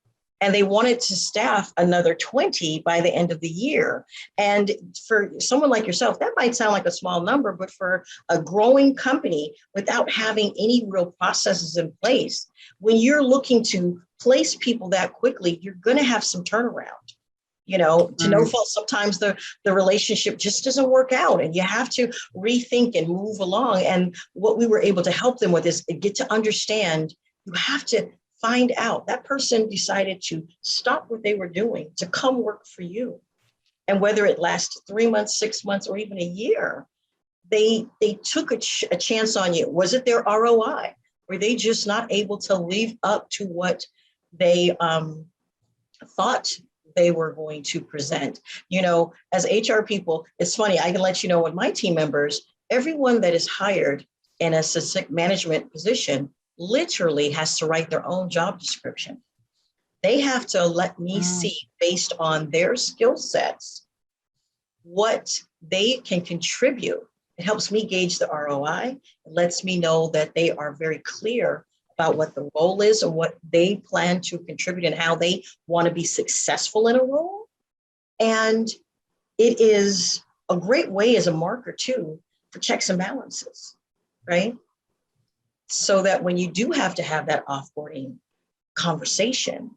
Speaker 1: And they wanted to staff another 20 by the end of the year. And for someone like yourself, that might sound like a small number, but for a growing company without having any real processes in place, when you're looking to place people that quickly, you're going to have some turnaround. To no fault, sometimes the relationship just doesn't work out and you have to rethink and move along. And what we were able to help them with is get to understand you have to find out that person decided to stop what they were doing to come work for you. And whether it lasts 3 months, 6 months, or even a year, they took a chance on you. Was it their ROI? Were they just not able to live up to what they thought they were going to present? As HR people, it's funny, I can let you know with my team members, everyone that is hired in a management position literally has to write their own job description. They have to let me see, based on their skill sets, what they can contribute. It helps me gauge the ROI. It lets me know that they are very clear about what the role is and what they plan to contribute and how they want to be successful in a role. And it is a great way as a marker too for checks and balances, right? So that when you do have to have that offboarding conversation,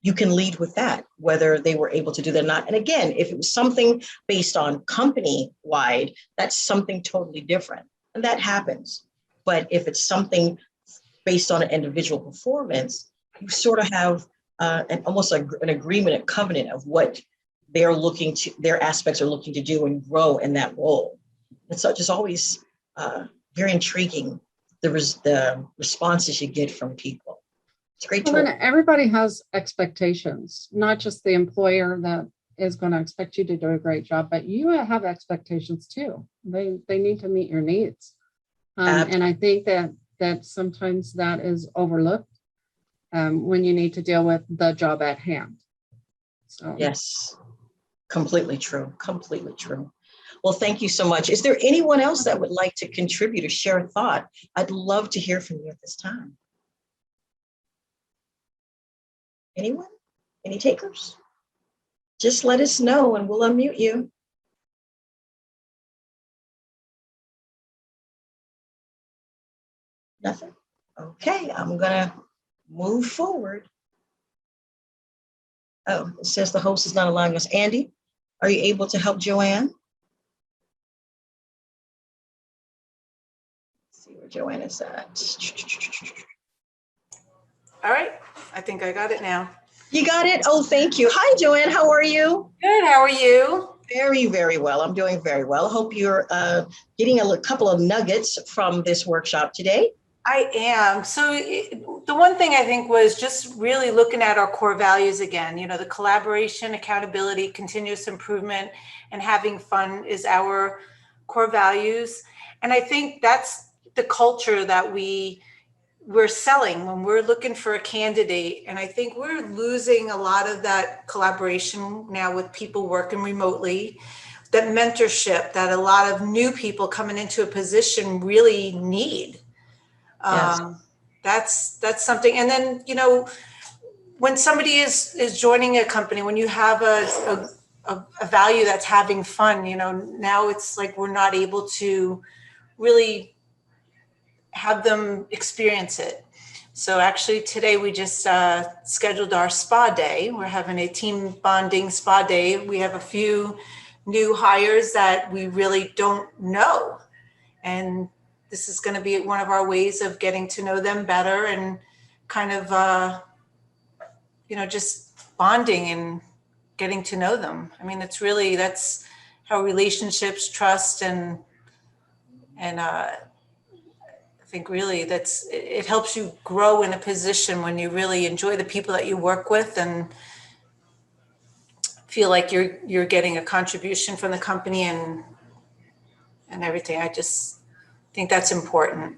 Speaker 1: you can lead with that, whether they were able to do that or not. And again, if it was something based on company-wide, that's something totally different. And that happens. But if it's something based on an individual performance, you sort of have almost like an agreement, a covenant of what their aspects are looking to do and grow in that role. And so just always very intriguing, the responses you get from people. It's a great tool.
Speaker 3: Well, then everybody has expectations, not just the employer that is going to expect you to do a great job, but you have expectations too. They need to meet your needs. And I think that sometimes that is overlooked when you need to deal with the job at hand. So
Speaker 1: yes, completely true. Completely true. Well, thank you so much. Is there anyone else that would like to contribute or share a thought? I'd love to hear from you at this time. Anyone? Any takers? Just let us know and we'll unmute you. Nothing? Okay, I'm gonna move forward. Oh, it says the host is not allowing us. Andy, are you able to help Joanne? Let's see where Joanne is at.
Speaker 4: All right, I think I got it now.
Speaker 1: You got it? Oh, thank you. Hi, Joanne, how are you?
Speaker 4: Good, how are you?
Speaker 1: Very, very well. I'm doing very well. Hope you're getting a couple of nuggets from this workshop today.
Speaker 4: I am. So the one thing I think was just really looking at our core values again, the collaboration, accountability, continuous improvement, and having fun is our core values. And I think that's the culture that we're selling when we're looking for a candidate. And I think we're losing a lot of that collaboration now with people working remotely, that mentorship that a lot of new people coming into a position really need.
Speaker 1: Yes.
Speaker 4: That's something. And then, when somebody is joining a company, when you have a value that's having fun, now it's like we're not able to really have them experience it. So actually today we just scheduled our spa day. We're having a team bonding spa day. We have a few new hires that we really don't know. And this is going to be one of our ways of getting to know them better and kind of, just bonding and getting to know them. I mean, that's how relationships, trust, and I think really it helps you grow in a position when you really enjoy the people that you work with and feel like you're getting a contribution from the company and everything. I just think that's important.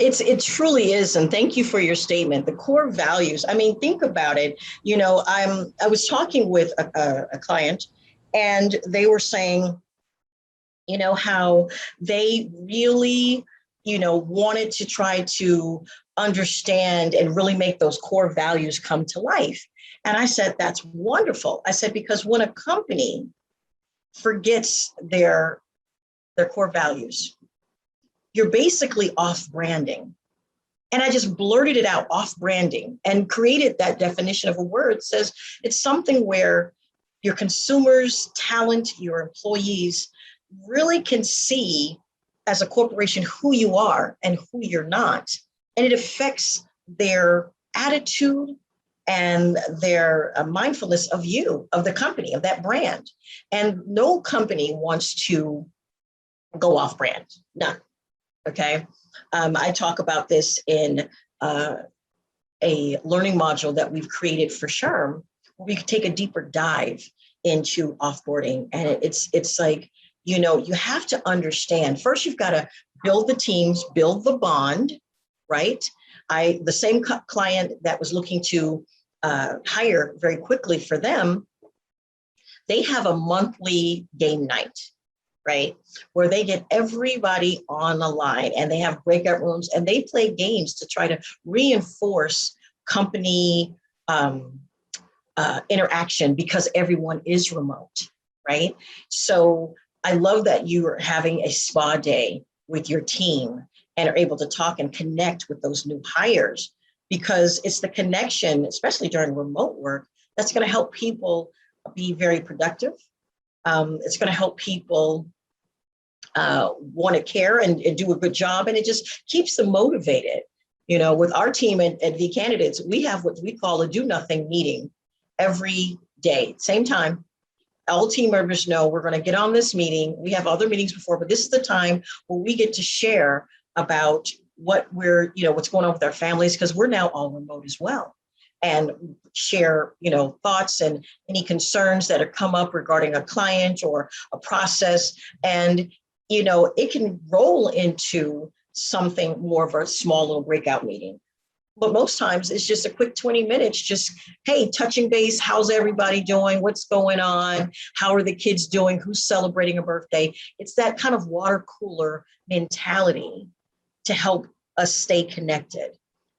Speaker 1: It truly is. And thank you for your statement. The core values. I mean, think about it. I was talking with a client and they were saying, how they really, wanted to try to understand and really make those core values come to life. And I said, that's wonderful. I said, because when a company forgets their core values, you're basically off branding. And I just blurted it out, off branding, and created that definition of a word. It says it's something where your consumers, talent, your employees really can see as a corporation who you are and who you're not. And it affects their attitude and their mindfulness of you, of the company, of that brand. And no company wants to go off brand, none. Okay. I talk about this in a learning module that we've created for SHRM, where we can take a deeper dive into offboarding. And it's like, you have to understand, first, you've got to build the teams, build the bond, right? The same client that was looking to hire very quickly for them, they have a monthly game night, right? Where they get everybody on the line and they have breakout rooms and they play games to try to reinforce company interaction because everyone is remote, right? So I love that you are having a spa day with your team and are able to talk and connect with those new hires, because it's the connection, especially during remote work, that's going to help people be very productive. It's going to help people want to care and do a good job. And it just keeps them motivated. With our team at V Candidates, we have what we call a do nothing meeting every day, same time. All team members know we're going to get on this meeting. We have other meetings before, but this is the time where we get to share about what what's going on with our families, because we're now all remote as well, and share, thoughts and any concerns that have come up regarding a client or a process. And, it can roll into something more of a small little breakout meeting. But most times it's just a quick 20 minutes, just, hey, touching base. How's everybody doing? What's going on? How are the kids doing? Who's celebrating a birthday? It's that kind of water cooler mentality to help us stay connected.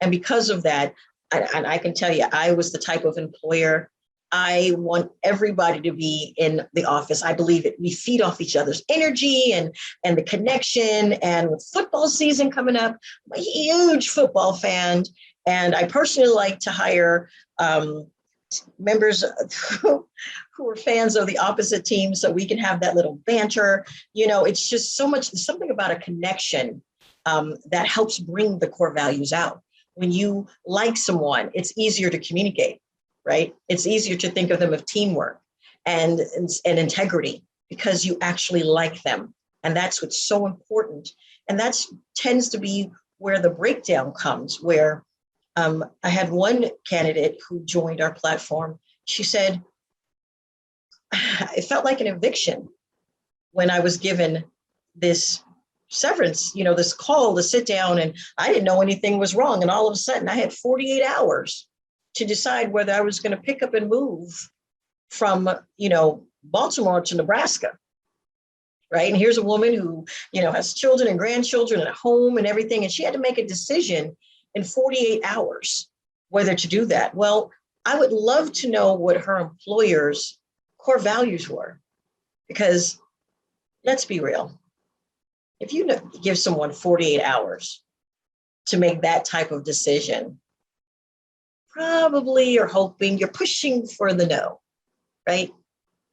Speaker 1: And because of that, and I can tell you, I was the type of employer, I want everybody to be in the office. I believe it. We feed off each other's energy and the connection. And with football season coming up, I'm a huge football fan. And I personally like to hire members who are fans of the opposite team so we can have that little banter. It's just something about a connection that helps bring the core values out. When you like someone, it's easier to communicate, right? It's easier to think of them as teamwork. and integrity, because you actually like them. And that's what's so important. And that tends to be where the breakdown comes, where I had one candidate who joined our platform. She said, it felt like an eviction when I was given this severance, this call to sit down, and I didn't know anything was wrong. And all of a sudden I had 48 hours to decide whether I was going to pick up and move from, Baltimore to Nebraska. Right. And here's a woman who, has children and grandchildren and a home and everything. And she had to make a decision in 48 hours whether to do that. Well, I would love to know what her employer's core values were, because let's be real. If you give someone 48 hours to make that type of decision, probably you're hoping, you're pushing for the no, right?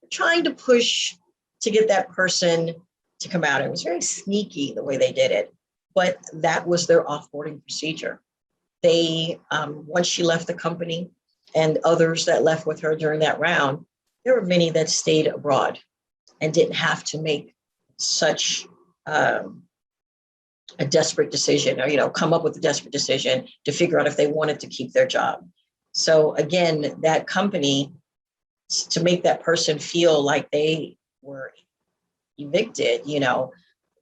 Speaker 1: You're trying to push to get that person to come out. It was very sneaky the way they did it, but that was their offboarding procedure. They, once she left the company and others that left with her during that round, there were many that stayed abroad and didn't have to make such a desperate decision, or, come up with a desperate decision to figure out if they wanted to keep their job. So again, that company, to make that person feel like they were evicted,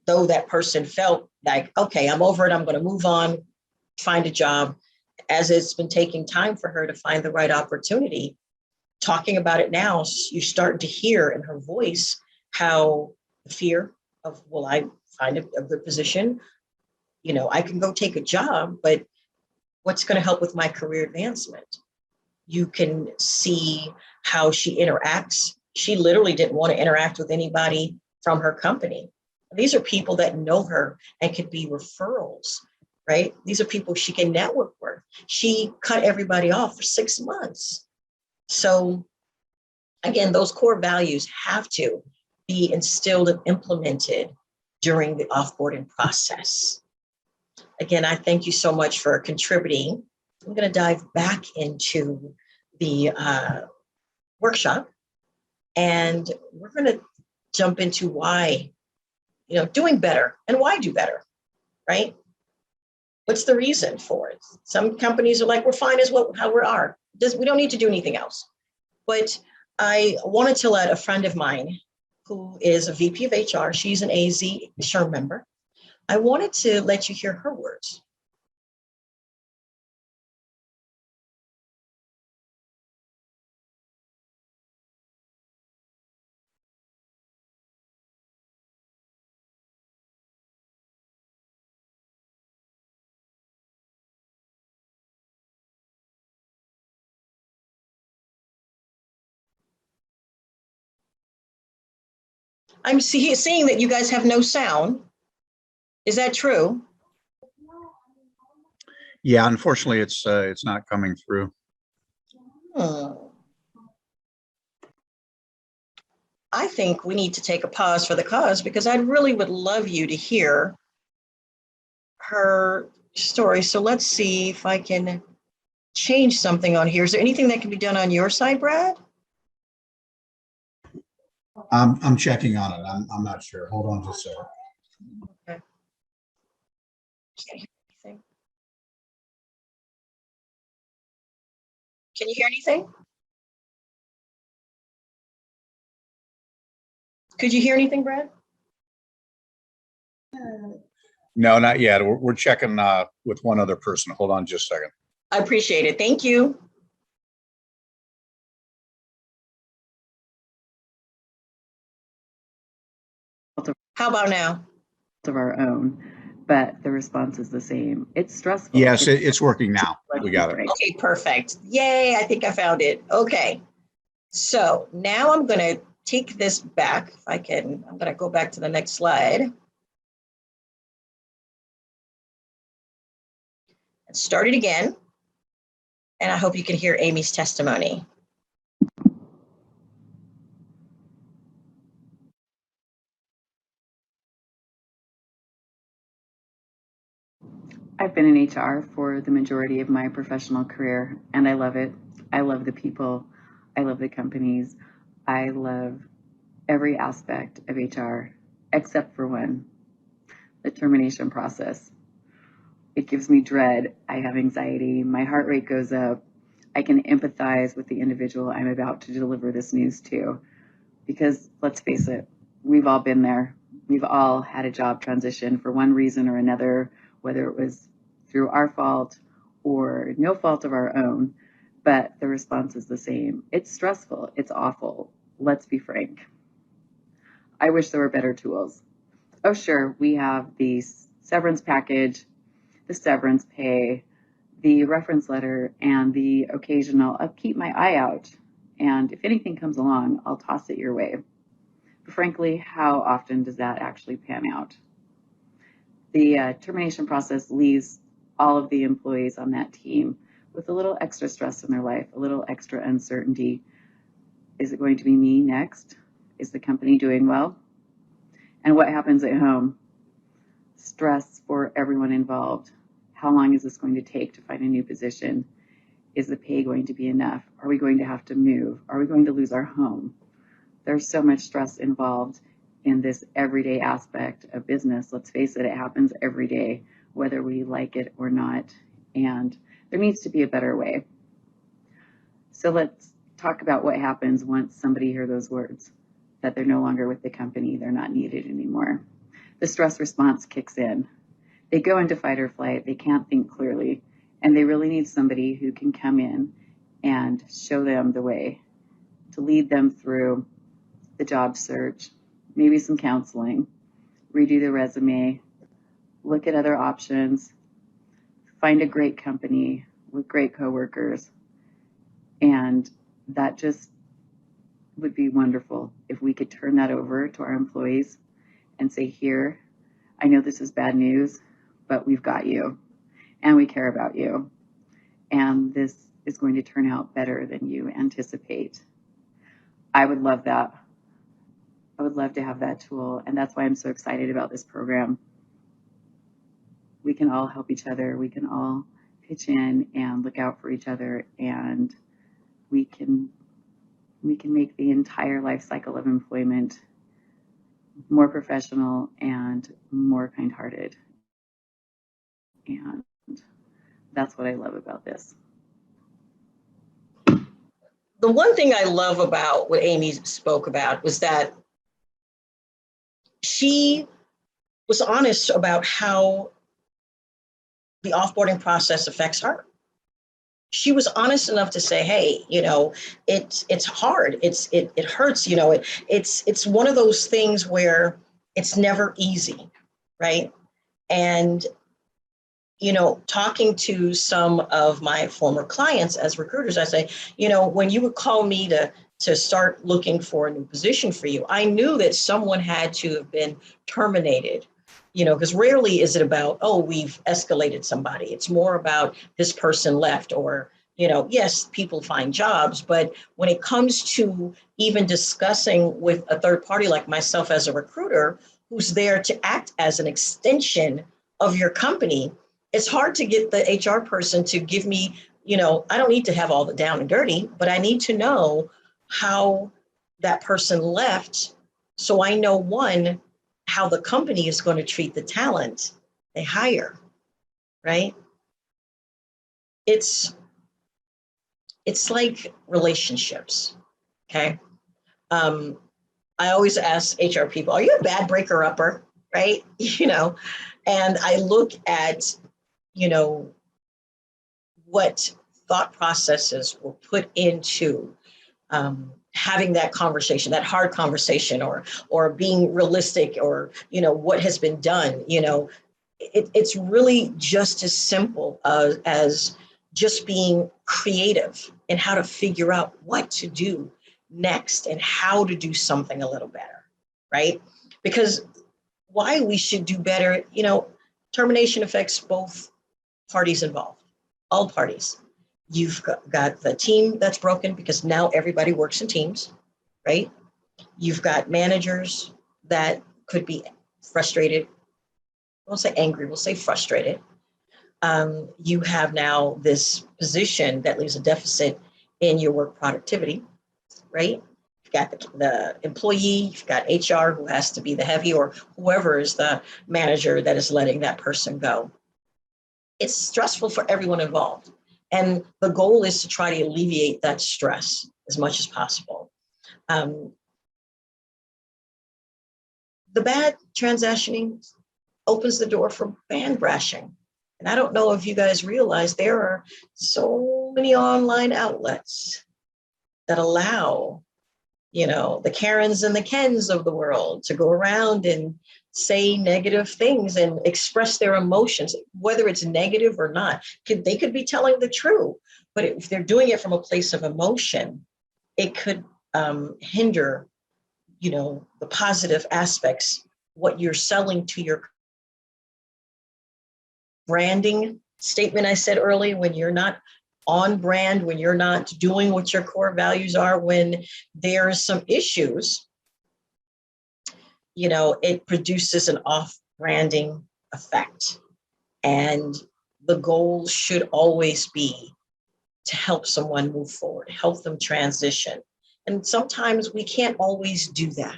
Speaker 1: though that person felt like, okay, I'm over it, I'm going to move on, find a job, as it's been taking time for her to find the right opportunity. Talking about it now, you start to hear in her voice how the fear of, will I find a good position? I can go take a job, but what's going to help with my career advancement? You can see how she interacts. She literally didn't want to interact with anybody from her company. These are people that know her and could be referrals, right? These are people she can network with. She cut everybody off for 6 months. So again, those core values have to be instilled and implemented during the offboarding process. Again, I thank you so much for contributing. I'm going to dive back into the workshop, and we're going to jump into why, doing better, and why do better, right? What's the reason for it? Some companies are like, we're fine as how we are. We don't need to do anything else. But I wanted to let a friend of mine who is a VP of HR, she's an AZ SHRM member. I wanted to let you hear her words. I'm seeing that you guys have no sound. Is that true?
Speaker 2: Yeah, unfortunately, it's not coming through.
Speaker 1: I think we need to take a pause for the cause, because I really would love you to hear her story. So let's see if I can change something on here. Is there anything that can be done on your side, Brad?
Speaker 2: I'm checking on it. I'm not sure. Hold on just a second.
Speaker 1: Okay. Can't hear anything. Can you hear anything? Could you hear anything, Brad?
Speaker 2: No, not yet. We're checking with one other person. Hold on just a second.
Speaker 1: I appreciate it. Thank you. How about now?
Speaker 5: Of our own, but the response is the same. It's stressful.
Speaker 2: Yes, it's working now. We got it.
Speaker 1: Okay, perfect. Yay, I think I found it. Okay. So now I'm going to take this back. If I can, I'm going to go back to the next slide. And start it again. And I hope you can hear Amy's testimony.
Speaker 5: I've been in HR for the majority of my professional career, and I love it. I love the people. I love the companies. I love every aspect of HR except for one, the termination process. It gives me dread. I have anxiety. My heart rate goes up. I can empathize with the individual I'm about to deliver this news to. Because let's face it, we've all been there. We've all had a job transition for one reason or another, whether it was through our fault or no fault of our own, but the response is the same. It's stressful. It's awful. Let's be frank. I wish there were better tools. Oh, sure, we have the severance package, the severance pay, the reference letter, and the occasional, I'll keep my eye out. And if anything comes along, I'll toss it your way. But frankly, how often does that actually pan out? The termination process leaves all of the employees on that team with a little extra stress in their life, a little extra uncertainty. Is it going to be me next? Is the company doing well? And what happens at home? Stress for everyone involved. How long is this going to take to find a new position? Is the pay going to be enough? Are we going to have to move? Are we going to lose our home? There's so much stress involved in this everyday aspect of business. Let's face it, it happens every day, whether we like it or not. And there needs to be a better way. So let's talk about what happens once somebody hears those words, that they're no longer with the company, they're not needed anymore. The stress response kicks in. They go into fight or flight, they can't think clearly, and they really need somebody who can come in and show them the way, to lead them through the job search, maybe some counseling, redo the resume, look at other options, find a great company with great coworkers. And that just would be wonderful if we could turn that over to our employees and say, here, I know this is bad news, but we've got you and we care about you. And this is going to turn out better than you anticipate. I would love that. I would love to have that tool. And that's why I'm so excited about this program. We can all help each other. We can all pitch in and look out for each other. And we can make the entire life cycle of employment more professional and more kind-hearted. And that's what I love about this.
Speaker 1: The one thing I love about what Amy spoke about was that she was honest about how the offboarding process affects her. She was honest enough to say, hey, it's hard. It hurts, it's one of those things where it's never easy, right? And, talking to some of my former clients as recruiters, I say, when you would call me to start looking for a new position for you, I knew that someone had to have been terminated, because rarely is it about, oh, we've escalated somebody. It's more about this person left, or, yes, people find jobs, but when it comes to even discussing with a third party like myself as a recruiter, who's there to act as an extension of your company, it's hard to get the HR person to give me, I don't need to have all the down and dirty, but I need to know how that person left. So I know, one, how the company is going to treat the talent they hire, right? It's like relationships, okay? I always ask HR people, are you a bad breaker-upper, right? And I look at, what thought processes were put into having that conversation, that hard conversation, or being realistic, or, what has been done. It's really just as simple as just being creative in how to figure out what to do next and how to do something a little better, right? Because why we should do better, termination affects both parties involved, all parties. You've got the team that's broken because now everybody works in teams, right? You've got managers that could be frustrated. We'll say angry, we'll say frustrated. You have now this position that leaves a deficit in your work productivity, right? You've got the employee, you've got HR who has to be the heavy, or whoever is the manager that is letting that person go. It's stressful for everyone involved. And the goal is to try to alleviate that stress as much as possible. The bad transactioning opens the door for band brashing. And I don't know if you guys realize there are so many online outlets that allow, the Karens and the Kens of the world to go around and say negative things and express their emotions, whether it's negative or not. They could be telling the truth, but if they're doing it from a place of emotion, it could hinder, the positive aspects, what you're selling to your branding statement I said earlier, when you're not on brand, when you're not doing what your core values are, when there are some issues, it produces an off-branding effect. And the goal should always be to help someone move forward, help them transition. And sometimes we can't always do that,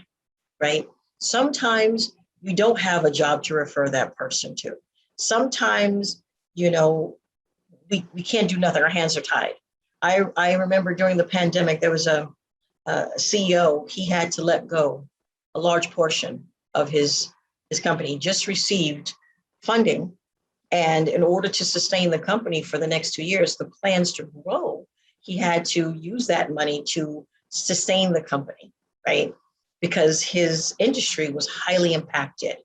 Speaker 1: right? Sometimes we don't have a job to refer that person to. Sometimes, we can't do nothing, our hands are tied. I remember during the pandemic, there was a CEO, he had to let go a large portion of his company. He just received funding. And in order to sustain the company for the next 2 years, the plans to grow, he had to use that money to sustain the company, right? Because his industry was highly impacted.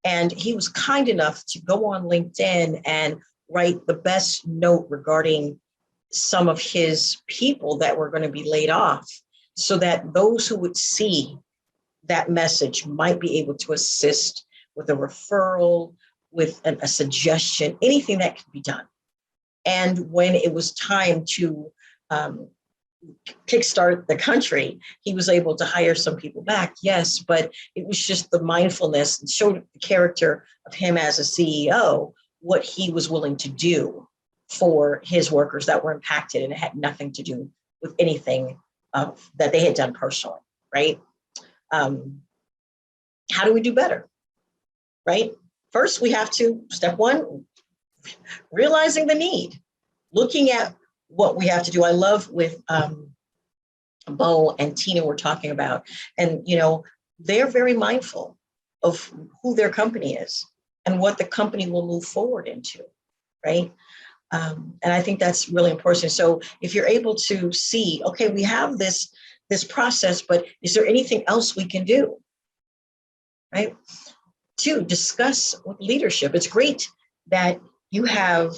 Speaker 1: And he was kind enough to go on LinkedIn and write the best note regarding some of his people that were going to be laid off, so that those who would see that message might be able to assist with a referral, with a suggestion, anything that could be done. And when it was time to kickstart the country, he was able to hire some people back, yes, but it was just the mindfulness and showed the character of him as a CEO, what he was willing to do for his workers that were impacted, and it had nothing to do with anything that they had done personally, right? How do we do better, right? First, we have to, step one, realizing the need, looking at what we have to do. I love with Bo and Tina were talking about, and they're very mindful of who their company is and what the company will move forward into, right? And I think that's really important. So if you're able to see, okay, we have this process, but is there anything else we can do, right? Two, discuss with leadership. It's great that you have,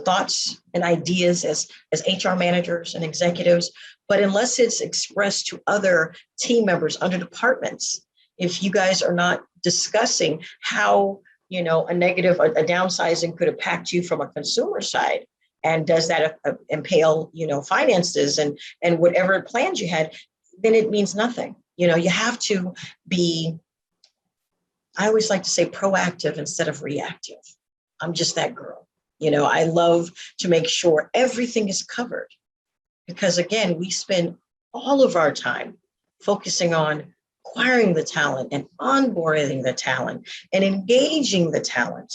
Speaker 1: thoughts and ideas as HR managers and executives, but unless it's expressed to other team members under departments, if you guys are not discussing how, a negative, a downsizing could impact you from a consumer side, and does that impale, finances and whatever plans you had, then it means nothing. You have to be, I always like to say, proactive instead of reactive. I'm just that girl. I love to make sure everything is covered, because again, we spend all of our time focusing on acquiring the talent and onboarding the talent and engaging the talent,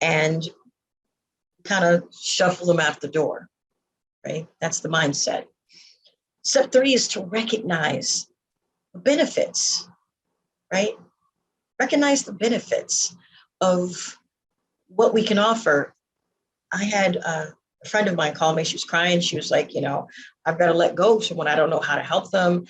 Speaker 1: and kind of shuffle them out the door, right? That's the mindset. Step three is to recognize the benefits, right? Recognize the benefits of what we can offer. I had a friend of mine call me. She was crying. She was like, I've got to let go of someone. I don't know how to help them.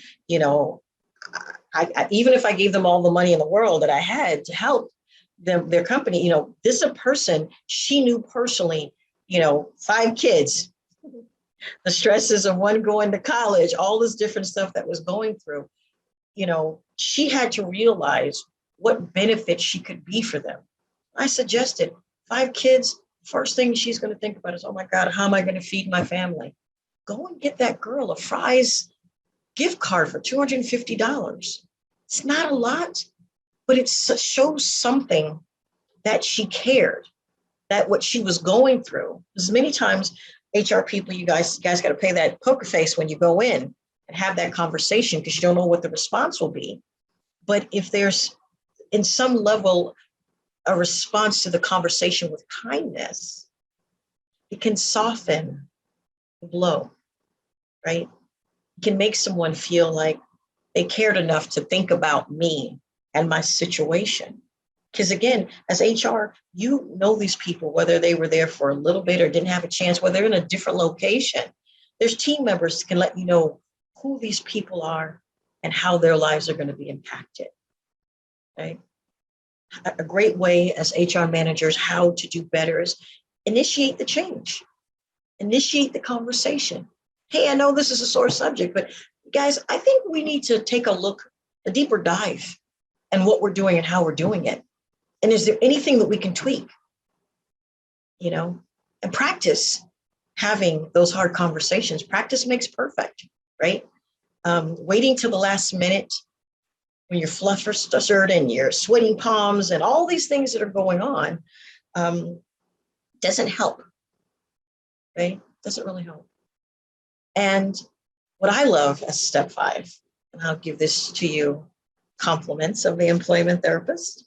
Speaker 1: I even if I gave them all the money in the world that I had to help them, their company, this is a person she knew personally, 5 kids, the stresses of one going to college, all this different stuff that was going through. She had to realize what benefit she could be for them. I suggested 5 kids, first thing she's going to think about is, oh my God, how am I going to feed my family? Go and get that girl a Fry's gift card for $250. It's not a lot, but it shows something that she cared, that what she was going through. Because many times HR people, you guys got to pay that poker face when you go in and have that conversation because you don't know what the response will be. But if there's in some level a response to the conversation with kindness, it can soften the blow, right? It can make someone feel like they cared enough to think about me and my situation. Because again, as HR, you know these people, whether they were there for a little bit or didn't have a chance, whether they're in a different location. There's team members that can let you know who these people are and how their lives are going to be impacted, right? A great way as HR managers, how to do better is initiate the change, initiate the conversation. Hey, I know this is a sore subject, but guys, I think we need to take a deeper dive in what we're doing and how we're doing it. And is there anything that we can tweak, and practice having those hard conversations. Practice makes perfect, right? Waiting till the last minute when you're flustered and you're sweating palms and all these things that are going on doesn't help, right? Doesn't really help. And what I love as step 5, and I'll give this to you, compliments of the employment therapist.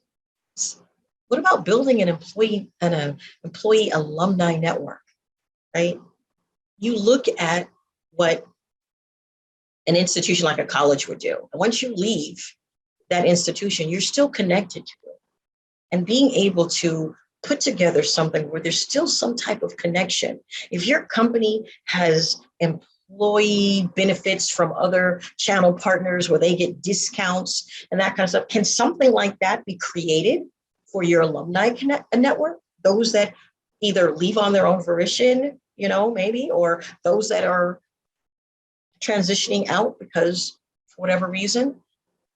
Speaker 1: What about building an employee alumni network, right? You look at what an institution like a college would do. And once you leave that institution, you're still connected to it. And being able to put together something where there's still some type of connection. If your company has employee benefits from other channel partners where they get discounts and that kind of stuff, can something like that be created for your alumni network? Those that either leave on their own volition, maybe, or those that are transitioning out because for whatever reason.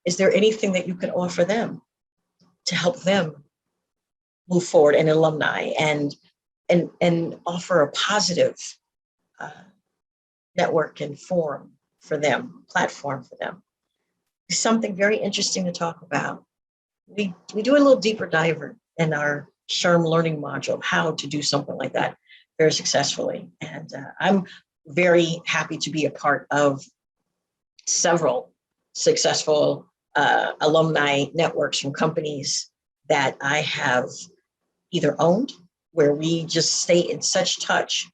Speaker 1: Is there anything that you can offer them to help them move forward in alumni and offer a positive network and forum for them, platform for them? It's something very interesting to talk about. We do a little deeper dive in our SHRM learning module of how to do something like that very successfully. And I'm very happy to be a part of several successful alumni networks from companies that I have either owned, where we just stay in such touch,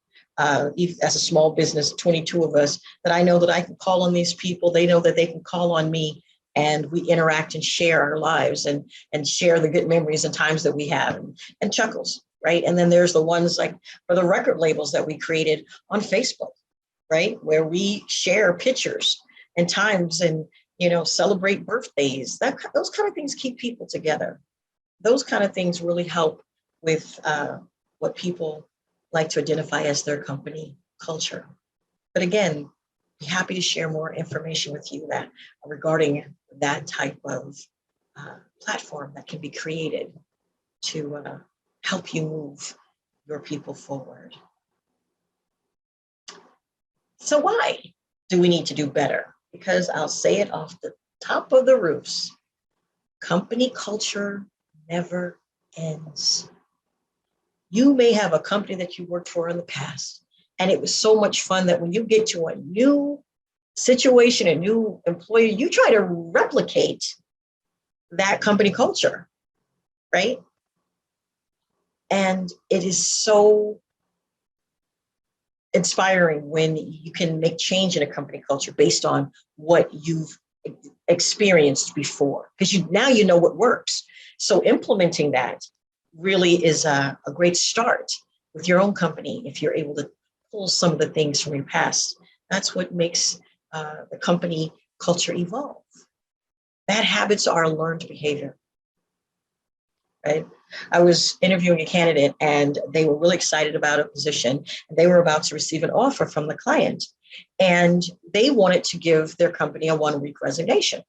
Speaker 1: even as a small business, 22 of us, that I know that I can call on these people. They know that they can call on me, and we interact and share our lives and share the good memories and times that we have and chuckles, right? And then there's the ones like for the record labels that we created on Facebook, right? Where we share pictures and times and, celebrate birthdays. Those kind of things keep people together. Those kind of things really help with what people like to identify as their company culture. But again, be happy to share more information with you regarding that type of platform that can be created to help you move your people forward. So why do we need to do better? Because I'll say it off the top of the roofs, company culture never ends. You may have a company that you worked for in the past, and it was so much fun that when you get to a new situation, a new employer, you try to replicate that company culture, right? And it is so inspiring when you can make change in a company culture based on what you've experienced before, because now you know what works. So implementing that really is a great start with your own company if you're able to pull some of the things from your past. That's what makes the company culture evolve. Bad habits are a learned behavior, right? I was interviewing a candidate and they were really excited about a position, and they were about to receive an offer from the client, and they wanted to give their company a 1-week resignation.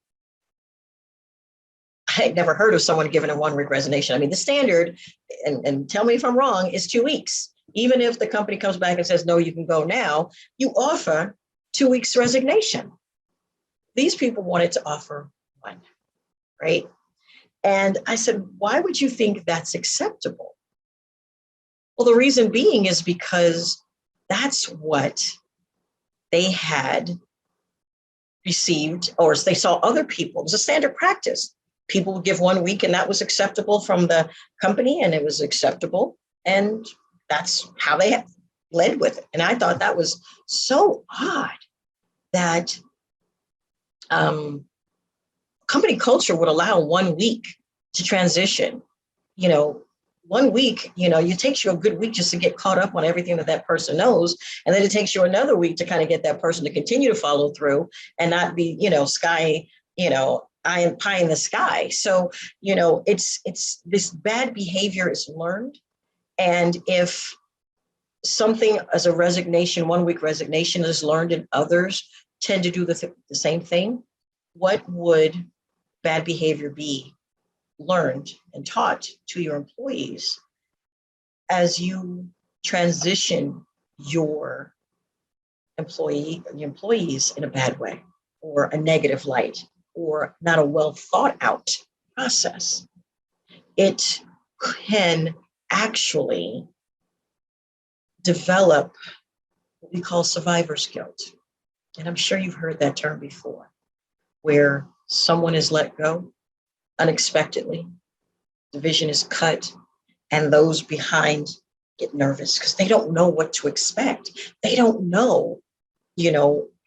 Speaker 1: I had never heard of someone giving a 1-week resignation. I mean, the standard, and tell me if I'm wrong, is 2 weeks. Even if the company comes back and says, no, you can go now, you offer 2 weeks resignation. These people wanted to offer 1, right? And I said, why would you think that's acceptable? Well, the reason being is because that's what they had received, or they saw other people. It was a standard practice. People would give 1 week and that was acceptable from the company and it was acceptable. And that's how they led with it. And I thought that was so odd that company culture would allow 1 week to transition. 1 week, it takes you a good week just to get caught up on everything that person knows. And then it takes you another week to kind of get that person to continue to follow through and not be, sky, pie in the sky. So, it's this bad behavior is learned. And if something as a resignation, 1 week resignation is learned and others tend to do the same thing, what would bad behavior be learned and taught to your employees as you transition your employees in a bad way or a negative light or not a well thought out process? It can actually develop what we call survivor's guilt. And I'm sure you've heard that term before, where someone is let go unexpectedly, division is cut, and those behind get nervous because they don't know what to expect. They don't know,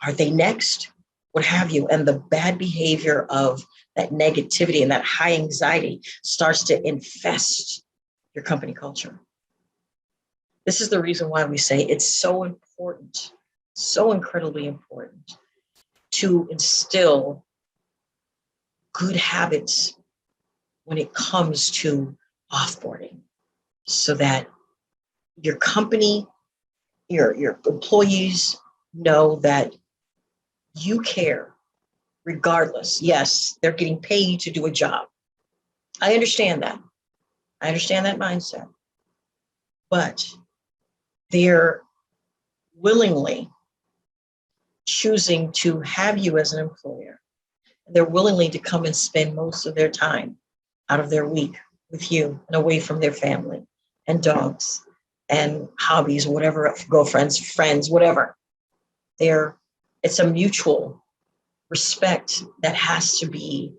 Speaker 1: are they next? What have you? And the bad behavior of that negativity and that high anxiety starts to infest your company culture. This is the reason why we say it's so important, so incredibly important to instill good habits when it comes to offboarding so that your company, your employees know that you care regardless. Yes, they're getting paid to do a job. I understand that. I understand that mindset. But they're willingly choosing to have you as an employer. They're willingly to come and spend most of their time out of their week with you and away from their family and dogs and hobbies, whatever, girlfriends, friends, whatever. It's a mutual respect that has to be,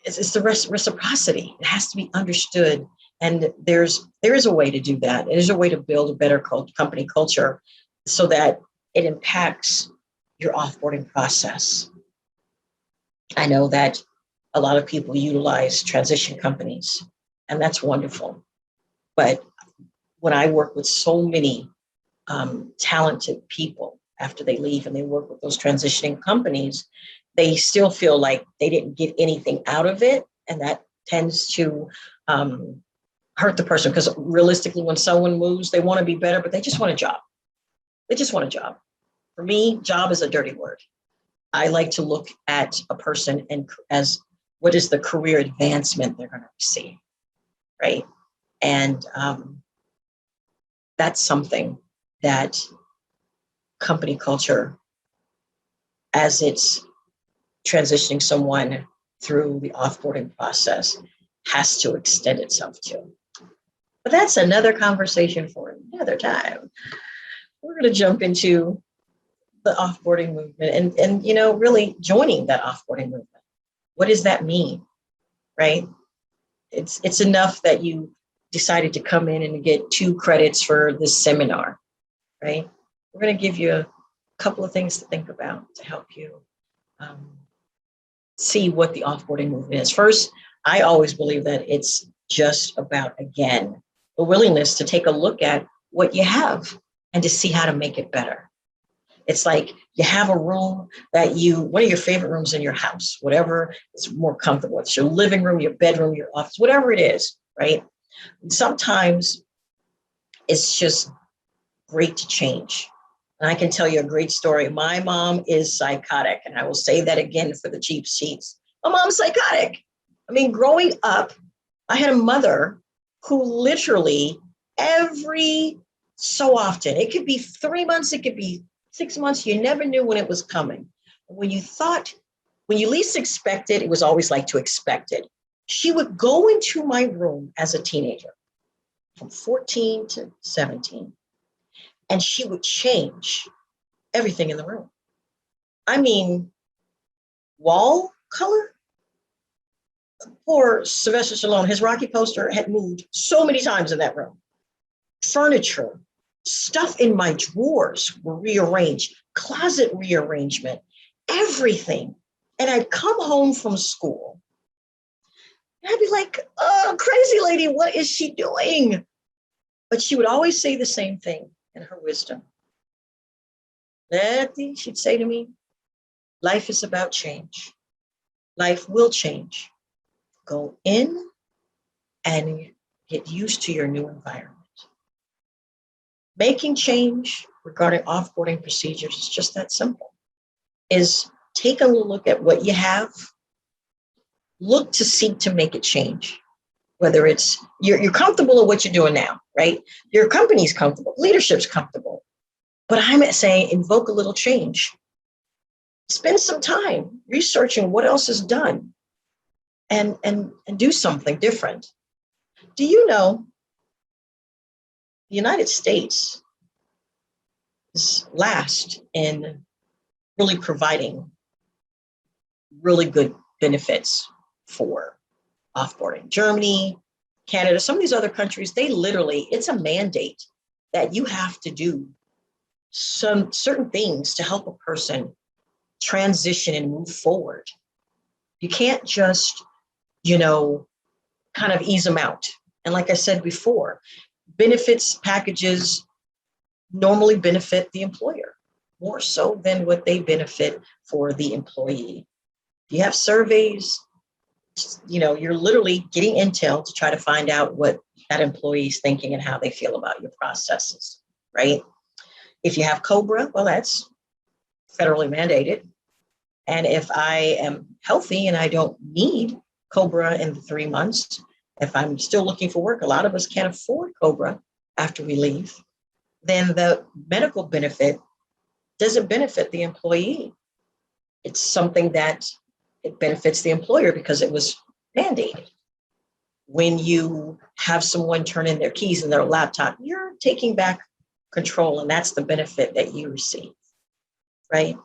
Speaker 1: it's the reciprocity. It has to be understood. And there is a way to do that. There's a way to build a better company culture so that it impacts your offboarding process. I know that a lot of people utilize transition companies, and that's wonderful. But when I work with so many talented people after they leave and they work with those transitioning companies, they still feel like they didn't get anything out of it. And that tends to hurt the person because realistically, when someone moves, they want to be better, but they just want a job. They just want a job. For me, job is a dirty word. I like to look at a person and as what is the career advancement they're going to receive, right? And that's something that company culture, as it's transitioning someone through the offboarding process, has to extend itself to. But that's another conversation for another time. We're going to jump into the offboarding movement and really joining that offboarding movement. What does that mean, right? It's enough that you decided to come in and get 2 credits for this seminar, right? We're going to give you a couple of things to think about to help you see what the offboarding movement is. First, I always believe that it's just about, again, the willingness to take a look at what you have and to see how to make it better. It's like you have a room that one of your favorite rooms in your house, whatever is more comfortable. It's your living room, your bedroom, your office, whatever it is, right? And sometimes it's just great to change. And I can tell you a great story. My mom is psychotic, and I will say that again for the cheap seats. My mom's psychotic. I mean, growing up, I had a mother who literally every so often, it could be 3 months, it could be 6 months, you never knew when it was coming. When you least expected, it was always like to expect it. She would go into my room as a teenager from 14 to 17, and she would change everything in the room. I mean, wall color. Poor Sylvester Stallone, his Rocky poster had moved so many times in that room. Furniture, stuff in my drawers were rearranged, closet rearrangement, everything. And I'd come home from school. And I'd be like, oh, crazy lady, what is she doing? But she would always say the same thing in her wisdom. Letty, she'd say to me, life is about change. Life will change. Go in and get used to your new environment. Making change regarding offboarding procedures is just that simple. Is take a look at what you have, look to seek to make it change. Whether it's you're comfortable with what you're doing now, right? Your company's comfortable, leadership's comfortable. But I'm saying invoke a little change. Spend some time researching what else is done and do something different. Do you know the United States is last in really providing really good benefits for offboarding? Germany, Canada, some of these other countries, they literally, it's a mandate that you have to do some certain things to help a person transition and move forward. You can't just, kind of ease them out. And like I said before, benefits packages normally benefit the employer more so than what they benefit for the employee. If you have surveys, you're literally getting intel to try to find out what that employee is thinking and how they feel about your processes, right? If you have COBRA, well, that's federally mandated. And if I am healthy and I don't need COBRA in the 3 months, if I'm still looking for work, a lot of us can't afford COBRA after we leave, then the medical benefit doesn't benefit the employee. It's something that it benefits the employer because it was mandated. When you have someone turn in their keys and their laptop, you're taking back control, and that's the benefit that you receive, right?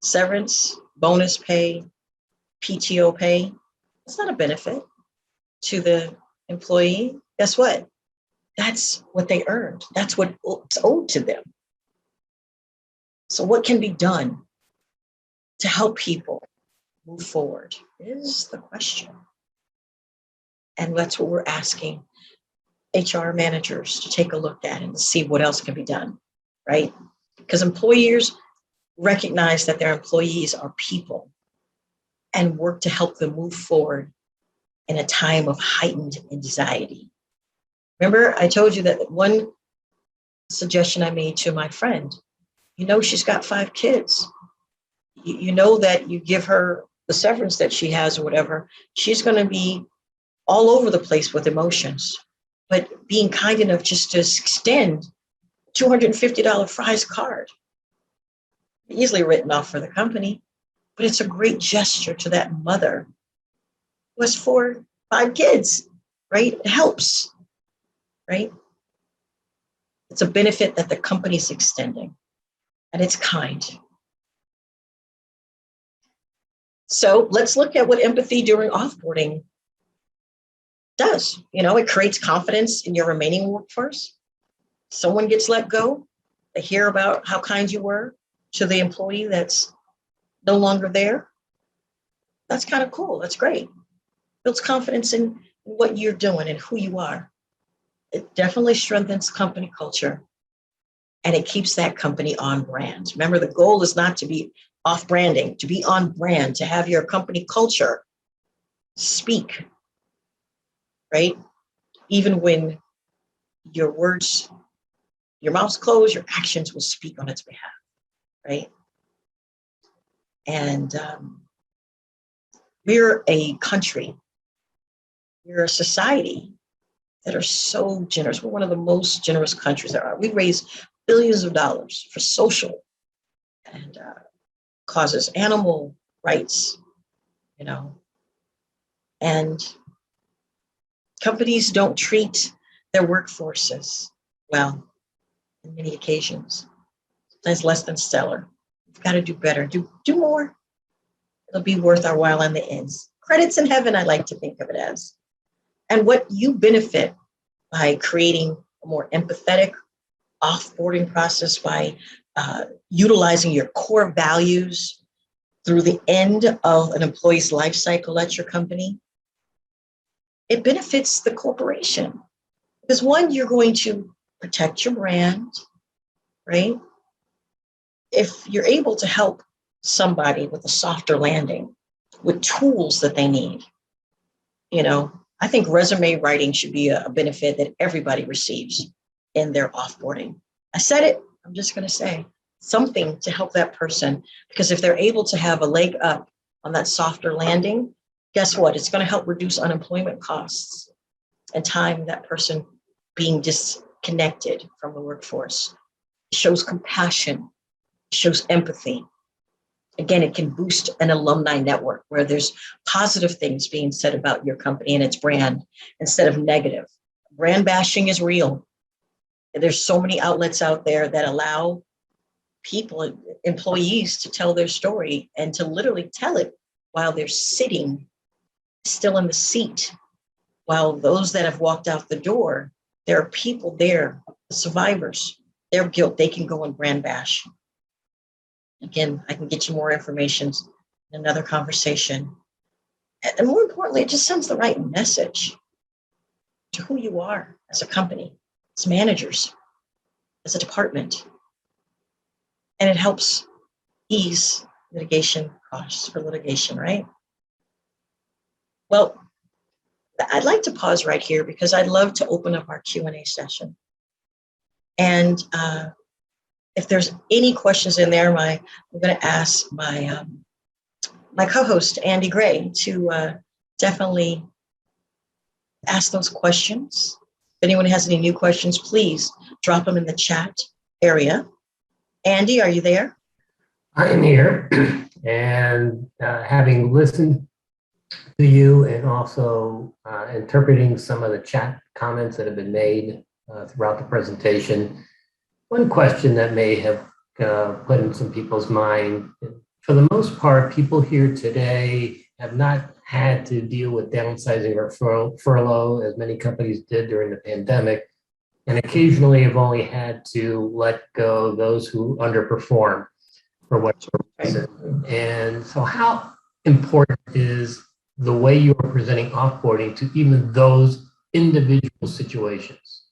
Speaker 1: Severance, bonus pay, PTO pay, it's not a benefit to the employee. Guess what? That's what they earned. That's what's owed to them. So what can be done to help people move forward is the question. And that's what we're asking HR managers to take a look at and see what else can be done, right? Because employers recognize that their employees are people and work to help them move forward in a time of heightened anxiety. Remember, I told you that one suggestion I made to my friend, she's got 5 kids. You know that you give her the severance that she has or whatever, she's going to be all over the place with emotions. But being kind enough just to extend $250 Fry's card, easily written off for the company, but it's a great gesture to that mother who has 5 kids, right? It helps, right? It's a benefit that the company's extending, and it's kind. So let's look at what empathy during offboarding does. It creates confidence in your remaining workforce. Someone gets let go, they hear about how kind you were to the employee that's no longer there. That's kind of cool. That's great. Builds confidence in what you're doing and who you are. It definitely strengthens company culture, and it keeps that company on brand. Remember, the goal is not to be off branding, to be on brand, to have your company culture speak, right? Even when your mouth's closed, your actions will speak on its behalf, right? And we're a country, we're a society that are so generous. We're one of the most generous countries there are. We raise billions of dollars for social and causes, animal rights, and companies don't treat their workforces well on many occasions. Sometimes less than stellar. We've got to do better, do more. It'll be worth our while in the ends. Credits in heaven, I like to think of it as. And what you benefit by creating a more empathetic offboarding process, by utilizing your core values through the end of an employee's life cycle at your company, it benefits the corporation. Because one, you're going to protect your brand, right? If you're able to help somebody with a softer landing, with tools that they need, I think resume writing should be a benefit that everybody receives in their offboarding. I said it, I'm just going to say something to help that person, because if they're able to have a leg up on that softer landing, guess what? It's going to help reduce unemployment costs and time that person being disconnected from the workforce. It shows compassion, it shows empathy. Again, it can boost an alumni network where there's positive things being said about your company and its brand instead of negative. Brand bashing is real. There's so many outlets out there that allow people, employees, to tell their story and to literally tell it while they're sitting still in the seat. While those that have walked out the door, there are people there, the survivors, their guilt, they can go and brand bash. Again, I can get you more information in another conversation. And more importantly, it just sends the right message to who you are as a company, as managers, as a department. And it helps ease litigation costs for litigation, right? Well, I'd like to pause right here because I'd love to open up our Q&A session. And if there's any questions in there, I'm going to ask my co-host, Andy Gray, to definitely ask those questions. If anyone has any new questions, please drop them in the chat area. Andy, are you there?
Speaker 6: I am here, and having listened to you and also interpreting some of the chat comments that have been made throughout the presentation, one question that may have put in some people's mind, for the most part, people here today have not had to deal with downsizing or furlough as many companies did during the pandemic, and occasionally have only had to let go those who underperform for whatever reason. And so how important is the way you are presenting offboarding to even those individual situations?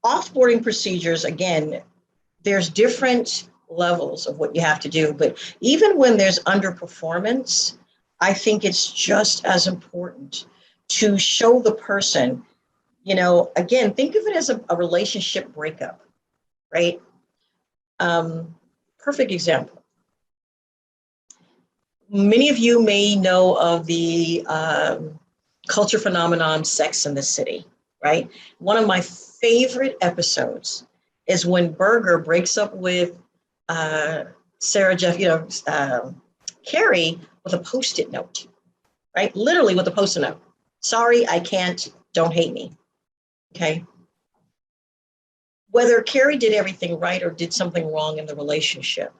Speaker 1: Offboarding procedures, again, there's different levels of what you have to do, but even when there's underperformance, I think it's just as important to show the person, again, think of it as a relationship breakup, right? Perfect example. Many of you may know of the culture phenomenon Sex and the City, right? One of my favorite episodes is when Berger breaks up with Sarah Jeff, Carrie with a Post-it note, right? Literally with a Post-it note. Sorry, I can't, don't hate me, okay? Whether Carrie did everything right or did something wrong in the relationship,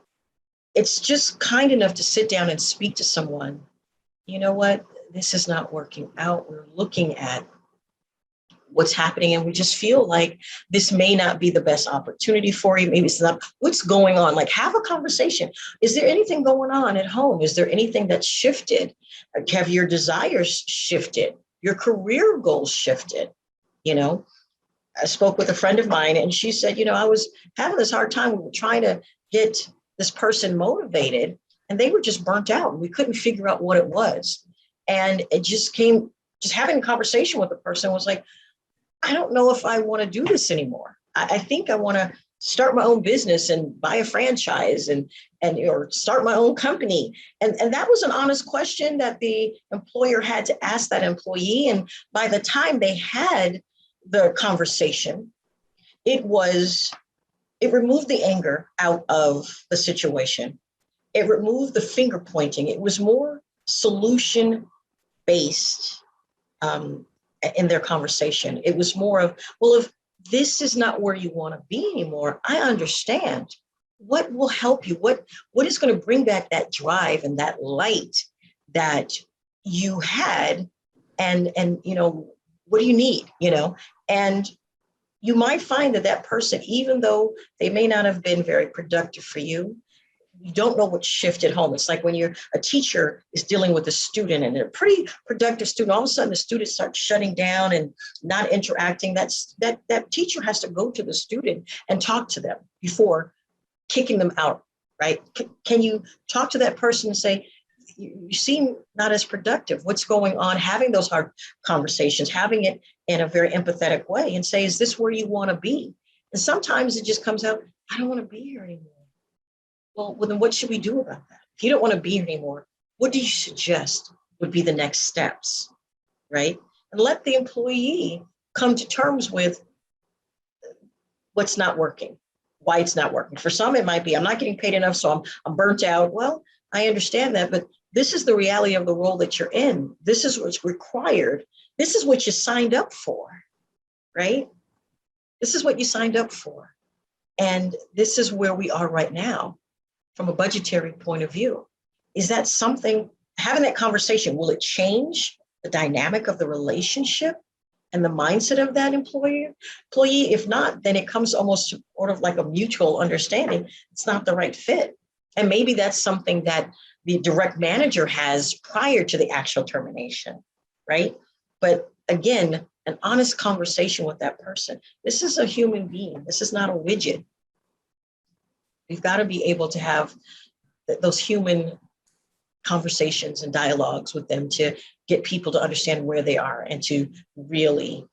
Speaker 1: it's just kind enough to sit down and speak to someone. You know what? This is not working out. We're looking at what's happening and we just feel like this may not be the best opportunity for you. Maybe it's not. What's going on? Like, have a conversation. Is there anything going on at home? Is there anything that's shifted? Have your desires shifted? Your career goals shifted? I spoke with a friend of mine and she said, I was having this hard time. We were trying to get this person motivated and they were just burnt out and we couldn't figure out what it was. And it just having a conversation with the person was like, I don't know if I want to do this anymore. I think I want to start my own business and buy a franchise and or start my own company. And that was an honest question that the employer had to ask that employee. And by the time they had the conversation, it removed the anger out of the situation. It removed the finger pointing. It was more solution based in their conversation. It was more of, well, if this is not where you want to be anymore, I understand. what will help you? What is going to bring back that drive and that light that you had? And what do you need? And you might find that person, even though they may not have been very productive for you, you don't know what shifted home. It's like when a teacher is dealing with a student and they're a pretty productive student, all of a sudden the student starts shutting down and not interacting. That teacher has to go to the student and talk to them before kicking them out, right? Can you talk to that person and say, you seem not as productive. What's going on? Having those hard conversations, having it in a very empathetic way and say, is this where you want to be? And sometimes it just comes out, I don't want to be here anymore. Well, then what should we do about that? If you don't want to be here anymore, what do you suggest would be the next steps, right? And let the employee come to terms with what's not working, why it's not working. For some, it might be, I'm not getting paid enough, so I'm burnt out. Well, I understand that, but this is the reality of the role that you're in. This is what's required. This is what you signed up for, right? This is what you signed up for. And this is where we are right now from a budgetary point of view. Is that something, having that conversation, will it change the dynamic of the relationship and the mindset of that employee? If not, then it comes almost sort of like a mutual understanding. It's not the right fit. And maybe that's something that the direct manager has prior to the actual termination, right? But again, an honest conversation with that person. This is a human being. This is not a widget. You've got to be able to have those human conversations and dialogues with them to get people to understand where they are and to really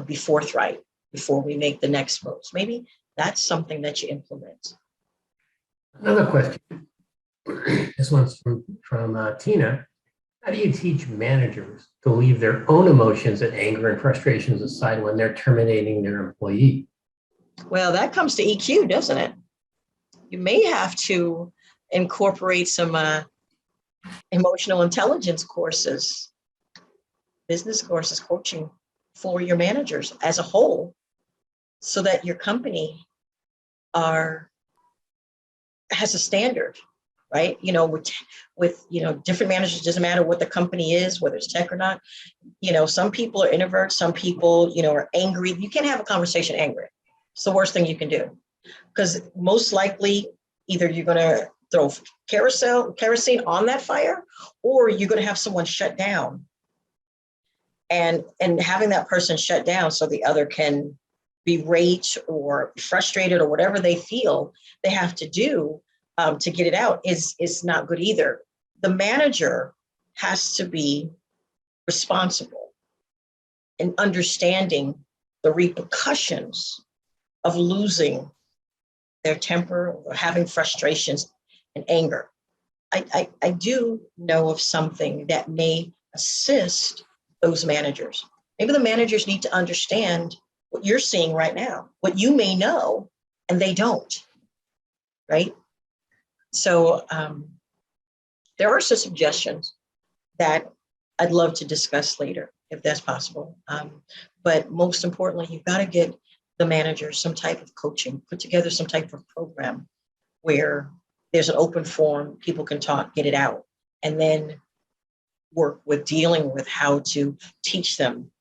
Speaker 1: be forthright before we make the next moves. Maybe that's something that you implement.
Speaker 6: Another question. This one's from Tina. How do you teach managers to leave their own emotions and anger and frustrations aside when they're terminating their employee?
Speaker 1: Well, that comes to EQ, doesn't it? You may have to incorporate some emotional intelligence courses, business courses, coaching for your managers as a whole, so that your company has a standard, right? With different managers, doesn't matter what the company is, whether it's tech or not. Some people are introverts, some people, are angry. You can't have a conversation angry. It's the worst thing you can do, because most likely either you're going to throw kerosene on that fire, or you're going to have someone shut down. And having that person shut down so the other can berate or frustrated or whatever they feel they have to do to get it out is not good either. The manager has to be responsible in understanding the repercussions of losing their temper or having frustrations and anger. I do know of something that may assist those managers. Maybe the managers need to understand what you're seeing right now, what you may know, and they don't, right? So there are some suggestions that I'd love to discuss later, if that's possible. But most importantly, you've got to get the manager some type of coaching, put together some type of program where there's an open forum, people can talk, get it out, and then work with dealing with how to teach them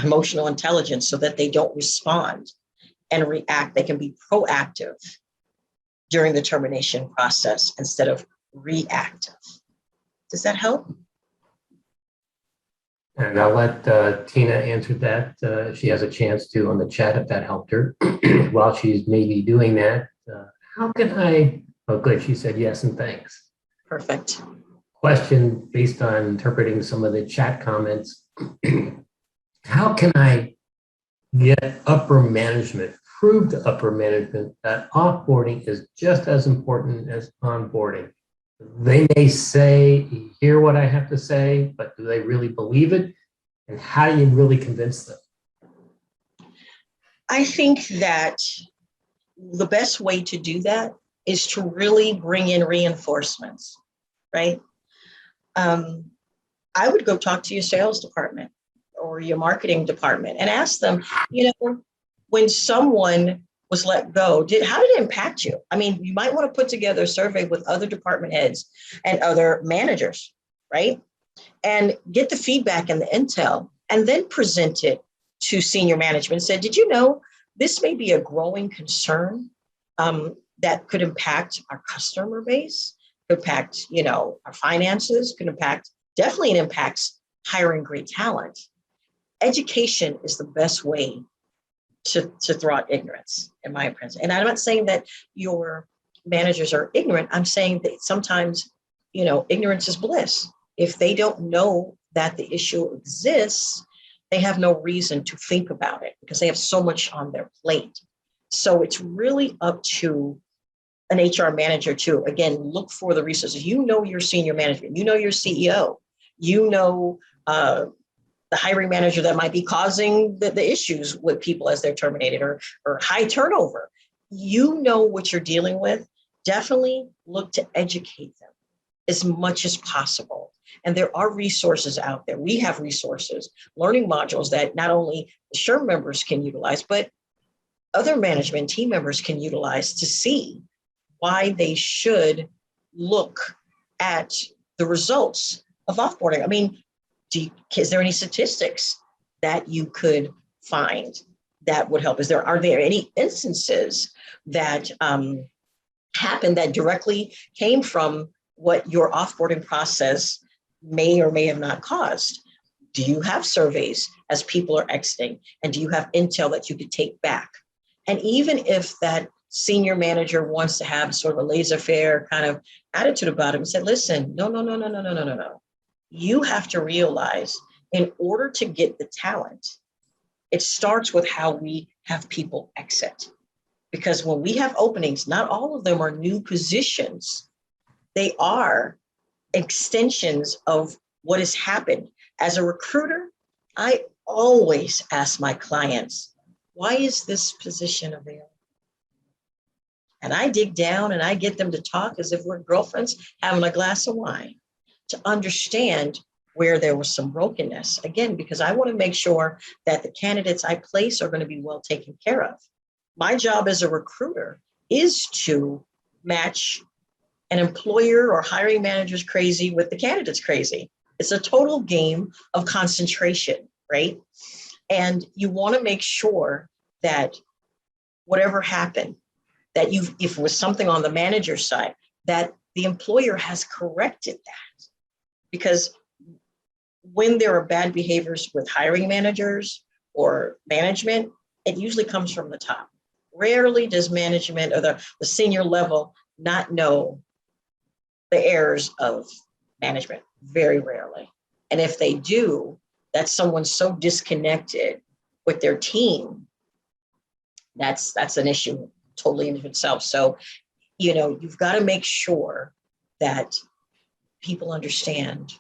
Speaker 1: emotional intelligence so that they don't respond and react. They can be proactive during the termination process instead of reactive. Does that help?
Speaker 6: And I'll let Tina answer that. If she has a chance to on the chat, if that helped her. While she's maybe doing that, how can I, oh good, she said yes and thanks.
Speaker 1: Perfect.
Speaker 6: Question based on interpreting some of the chat comments. How can I get upper management, prove to upper management that offboarding is just as important as onboarding? They may say, hear what I have to say, but do they really believe it? And how do you really convince them?
Speaker 1: I think that the best way to do that is to really bring in reinforcements, right? I would go talk to your sales department or your marketing department and ask them, when someone was let go, how did it impact you? I mean, you might want to put together a survey with other department heads and other managers, right? And get the feedback and the intel, and then present it to senior management and say, did you know this may be a growing concern that could impact our customer base, could impact, our finances, could impact, definitely it impacts hiring great talent. Education is the best way to throw out ignorance, in my opinion. And I'm not saying that your managers are ignorant. I'm saying that sometimes, ignorance is bliss. If they don't know that the issue exists, they have no reason to think about it because they have so much on their plate. So it's really up to an HR manager to, again, look for the resources. Your senior management, your CEO, the hiring manager that might be causing the issues with people as they're terminated or high turnover. What you're dealing with. Definitely look to educate them as much as possible. And there are resources out there. We have resources, learning modules that not only the SHRM members can utilize, but other management team members can utilize to see why they should look at the results of offboarding. I mean, is there any statistics that you could find that would help? Are there any instances that happened that directly came from what your offboarding process may or may have not caused? Do you have surveys as people are exiting? And do you have intel that you could take back? And even if that senior manager wants to have sort of a laissez-faire kind of attitude about it and said, listen, no. You have to realize in order to get the talent, it starts with how we have people exit. Because when we have openings, not all of them are new positions. They are extensions of what has happened. As a recruiter, I always ask my clients, why is this position available? And I dig down and I get them to talk as if we're girlfriends having a glass of wine to understand where there was some brokenness. Again, because I want to make sure that the candidates I place are going to be well taken care of. My job as a recruiter is to match an employer or hiring manager's crazy with the candidate's crazy. It's a total game of concentration, right? And you want to make sure that whatever happened, that if it was something on the manager's side, that the employer has corrected that. Because when there are bad behaviors with hiring managers or management, it usually comes from the top. Rarely does management or the senior level not know the errors of management, very rarely. And if they do, that's someone so disconnected with their team, that's an issue totally in itself. So, you've got to make sure that people understand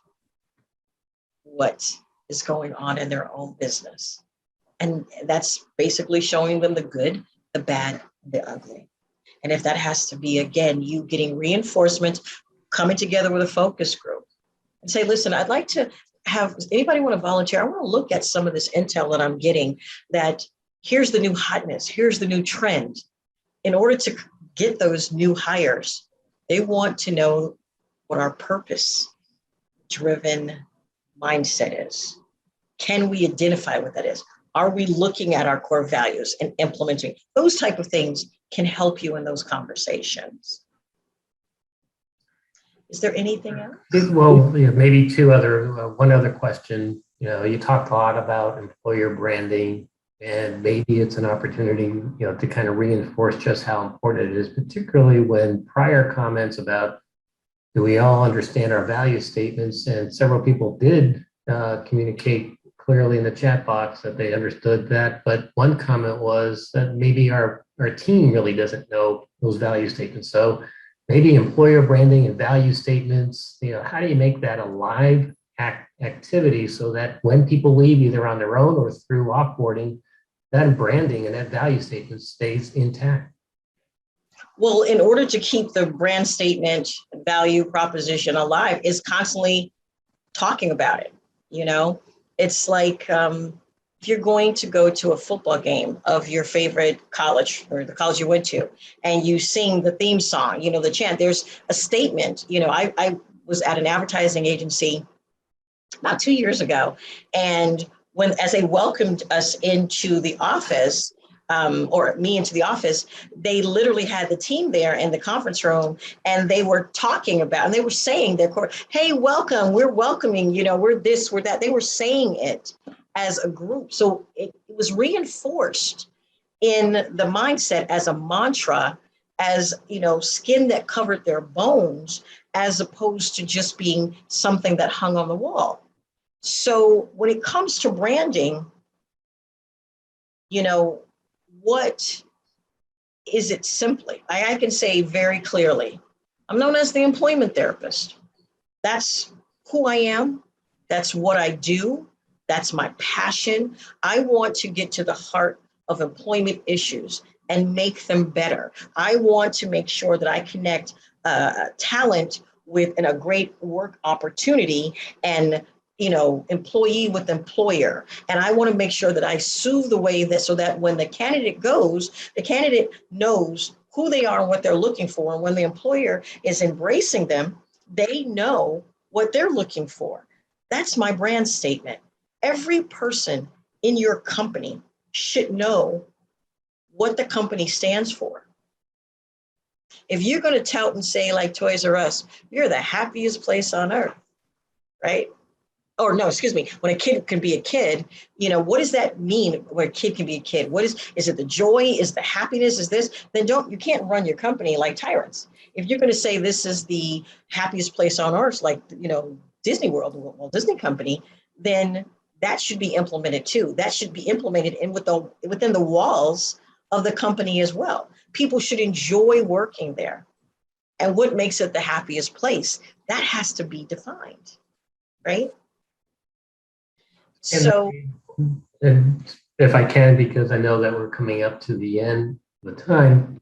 Speaker 1: what is going on in their own business. And that's basically showing them the good, the bad, the ugly. And if that has to be, again, you getting reinforcement, coming together with a focus group and say, listen, I'd like to does anybody want to volunteer? I want to look at some of this intel that I'm getting, that here's the new hotness, here's the new trend. In order to get those new hires, they want to know what our purpose-driven mindset is. Can we identify what that is? Are we looking at our core values and implementing? Those type of things can help you in those conversations. Is there anything else?
Speaker 6: Well, maybe one other question. You talked a lot about employer branding, and maybe it's an opportunity, to kind of reinforce just how important it is, particularly when prior comments about, do we all understand our value statements? And several people did communicate clearly in the chat box that they understood that. But one comment was that maybe our team really doesn't know those value statements. So maybe employer branding and value statements, how do you make that a live activity so that when people leave either on their own or through offboarding, that branding and that value statement stays intact?
Speaker 1: Well, in order to keep the brand statement value proposition alive is constantly talking about it. It's like If you're going to go to a football game of your favorite college or the college you went to, and you sing the theme song, the chant, there's a statement. I was at an advertising agency about 2 years ago, and as they welcomed us into the office, or me into the office, they literally had the team there in the conference room, and they were talking about, and they were saying hey, welcome, we're welcoming, we're this, we're that. They were saying it as a group. So it was reinforced in the mindset as a mantra, as, skin that covered their bones, as opposed to just being something that hung on the wall. So when it comes to branding, what is it simply? I can say very clearly, I'm known as the employment therapist. That's who I am. That's what I do. That's my passion. I want to get to the heart of employment issues and make them better. I want to make sure that I connect talent with a great work opportunity, and employee with employer. And I want to make sure that I soothe the way so that when the candidate goes, the candidate knows who they are and what they're looking for. And when the employer is embracing them, they know what they're looking for. That's my brand statement. Every person in your company should know what the company stands for. If you're going to tout and say, like Toys R Us, you're the happiest place on earth, right? Or no, excuse me, when a kid can be a kid, what does that mean when a kid can be a kid? Is it the joy? Is the happiness? Is this? Then you can't run your company like tyrants. If you're going to say this is the happiest place on earth, like, Disney World, Walt Disney Company, then that should be implemented too. That should be implemented within the walls of the company as well. People should enjoy working there. And what makes it the happiest place? That has to be defined, right? So,
Speaker 6: and if I can, because I know that we're coming up to the end of the time,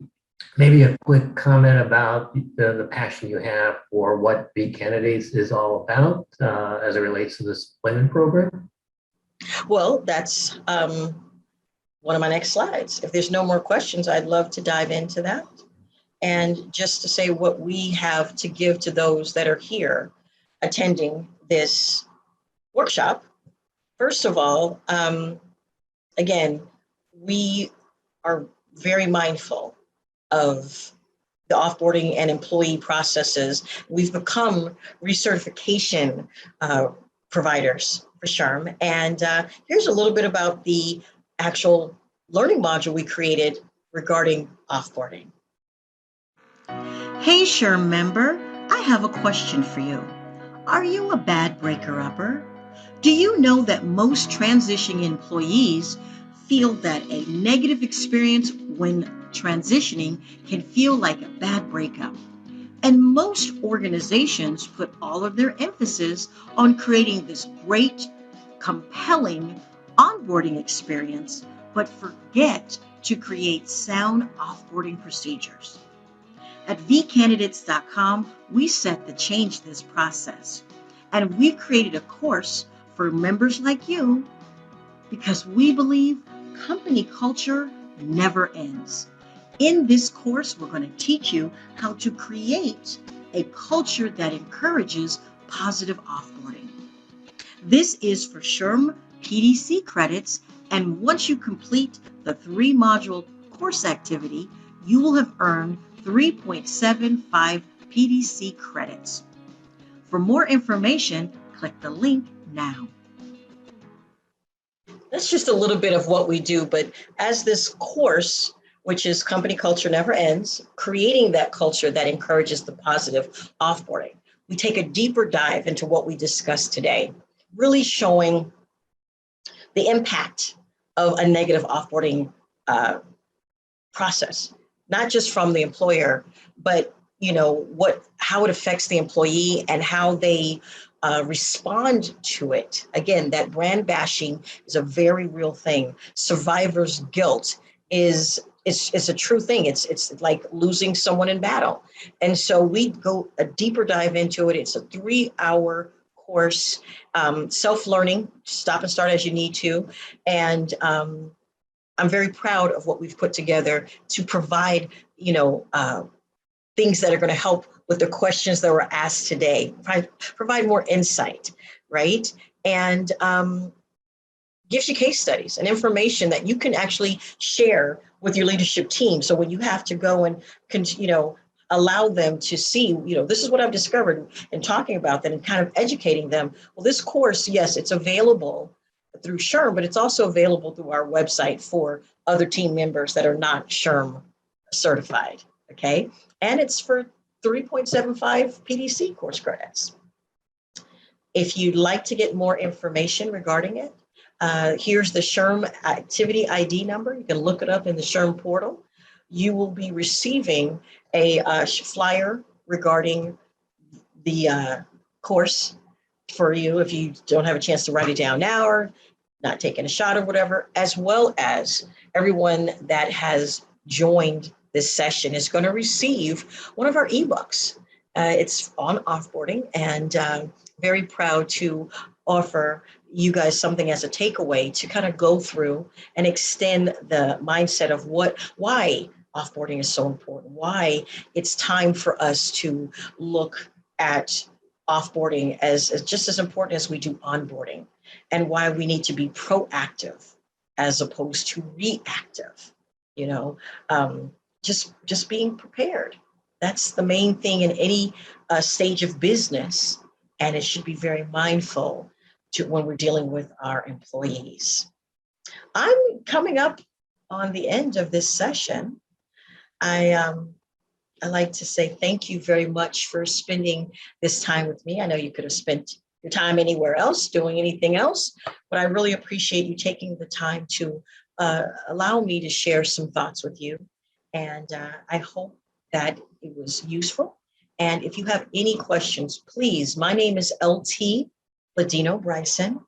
Speaker 6: maybe a quick comment about the passion you have for what Be Candidates is all about as it relates to this employment program.
Speaker 1: Well, that's one of my next slides. If there's no more questions, I'd love to dive into that. And just to say what we have to give to those that are here attending this workshop. First of all, again, we are very mindful of the offboarding and employee processes. We've become recertification providers for SHRM. And here's a little bit about the actual learning module we created regarding offboarding. Hey, SHRM member, I have a question for you. Are you a bad breaker-upper? Do you know that most transitioning employees feel that a negative experience when transitioning can feel like a bad breakup? And most organizations put all of their emphasis on creating this great, compelling onboarding experience, but forget to create sound offboarding procedures. At vcandidates.com, we set to change this process. And we've created a course for members like you because we believe company culture never ends. In this course, we're going to teach you how to create a culture that encourages positive offboarding. This is for SHRM PDC credits, and once you complete the 3-module course activity, you will have earned 3.75 PDC credits. For more information, click the link now. That's just a little bit of what we do, but as this course, which is Company Culture Never Ends, creating that culture that encourages the positive offboarding, we take a deeper dive into what we discussed today, really showing the impact of a negative offboarding process, not just from the employer, but how it affects the employee and how they respond to it. Again, that brand bashing is a very real thing. Survivor's guilt is a true thing. It's like losing someone in battle. And so we go a deeper dive into it. It's a 3-hour course, self-learning, stop and start as you need to. And I'm very proud of what we've put together to provide, things that are going to help with the questions that were asked today, provide more insight, right? And gives you case studies and information that you can actually share with your leadership team. So when you have to go and, allow them to see, this is what I've discovered, and talking about that and kind of educating them. Well, this course, yes, it's available through SHRM, but it's also available through our website for other team members that are not SHRM certified, okay? And it's for 3.75 PDC course credits. If you'd like to get more information regarding it, here's the SHRM activity ID number. You can look it up in the SHRM portal. You will be receiving a flyer regarding the course for you if you don't have a chance to write it down now or not taking a shot or whatever, as well as everyone that has joined this session is going to receive one of our ebooks. It's on offboarding, and very proud to offer you guys something as a takeaway to kind of go through and extend the mindset of why offboarding is so important, why it's time for us to look at offboarding as just as important as we do onboarding, and why we need to be proactive as opposed to reactive. Just being prepared. That's the main thing in any stage of business, and it should be very mindful to when we're dealing with our employees. I'm coming up on the end of this session. I like to say thank you very much for spending this time with me. I know you could have spent your time anywhere else doing anything else, but I really appreciate you taking the time to allow me to share some thoughts with you. And I hope that it was useful. And if you have any questions, please, my name is LT Ladino Bryon.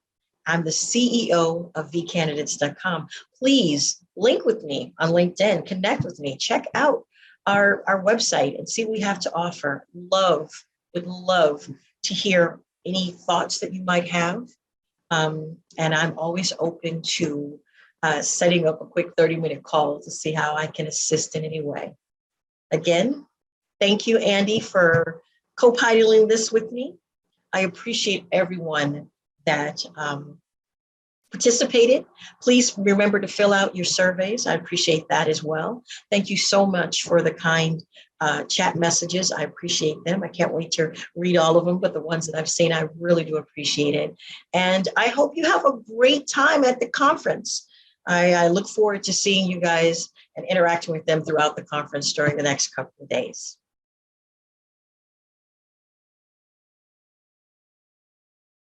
Speaker 1: I'm the CEO of vcandidates.com. Please link with me on LinkedIn, connect with me, check out our website and see what we have to offer. Would love to hear any thoughts that you might have. And I'm always open to setting up a quick 30-minute call to see how I can assist in any way. Again, thank you, Andy, for co-piloting this with me. I appreciate everyone that participated. Please remember to fill out your surveys. I appreciate that as well. Thank you so much for the kind chat messages. I appreciate them. I can't wait to read all of them, but the ones that I've seen, I really do appreciate it. And I hope you have a great time at the conference. I look forward to seeing you guys and interacting with them throughout the conference during the next couple of days.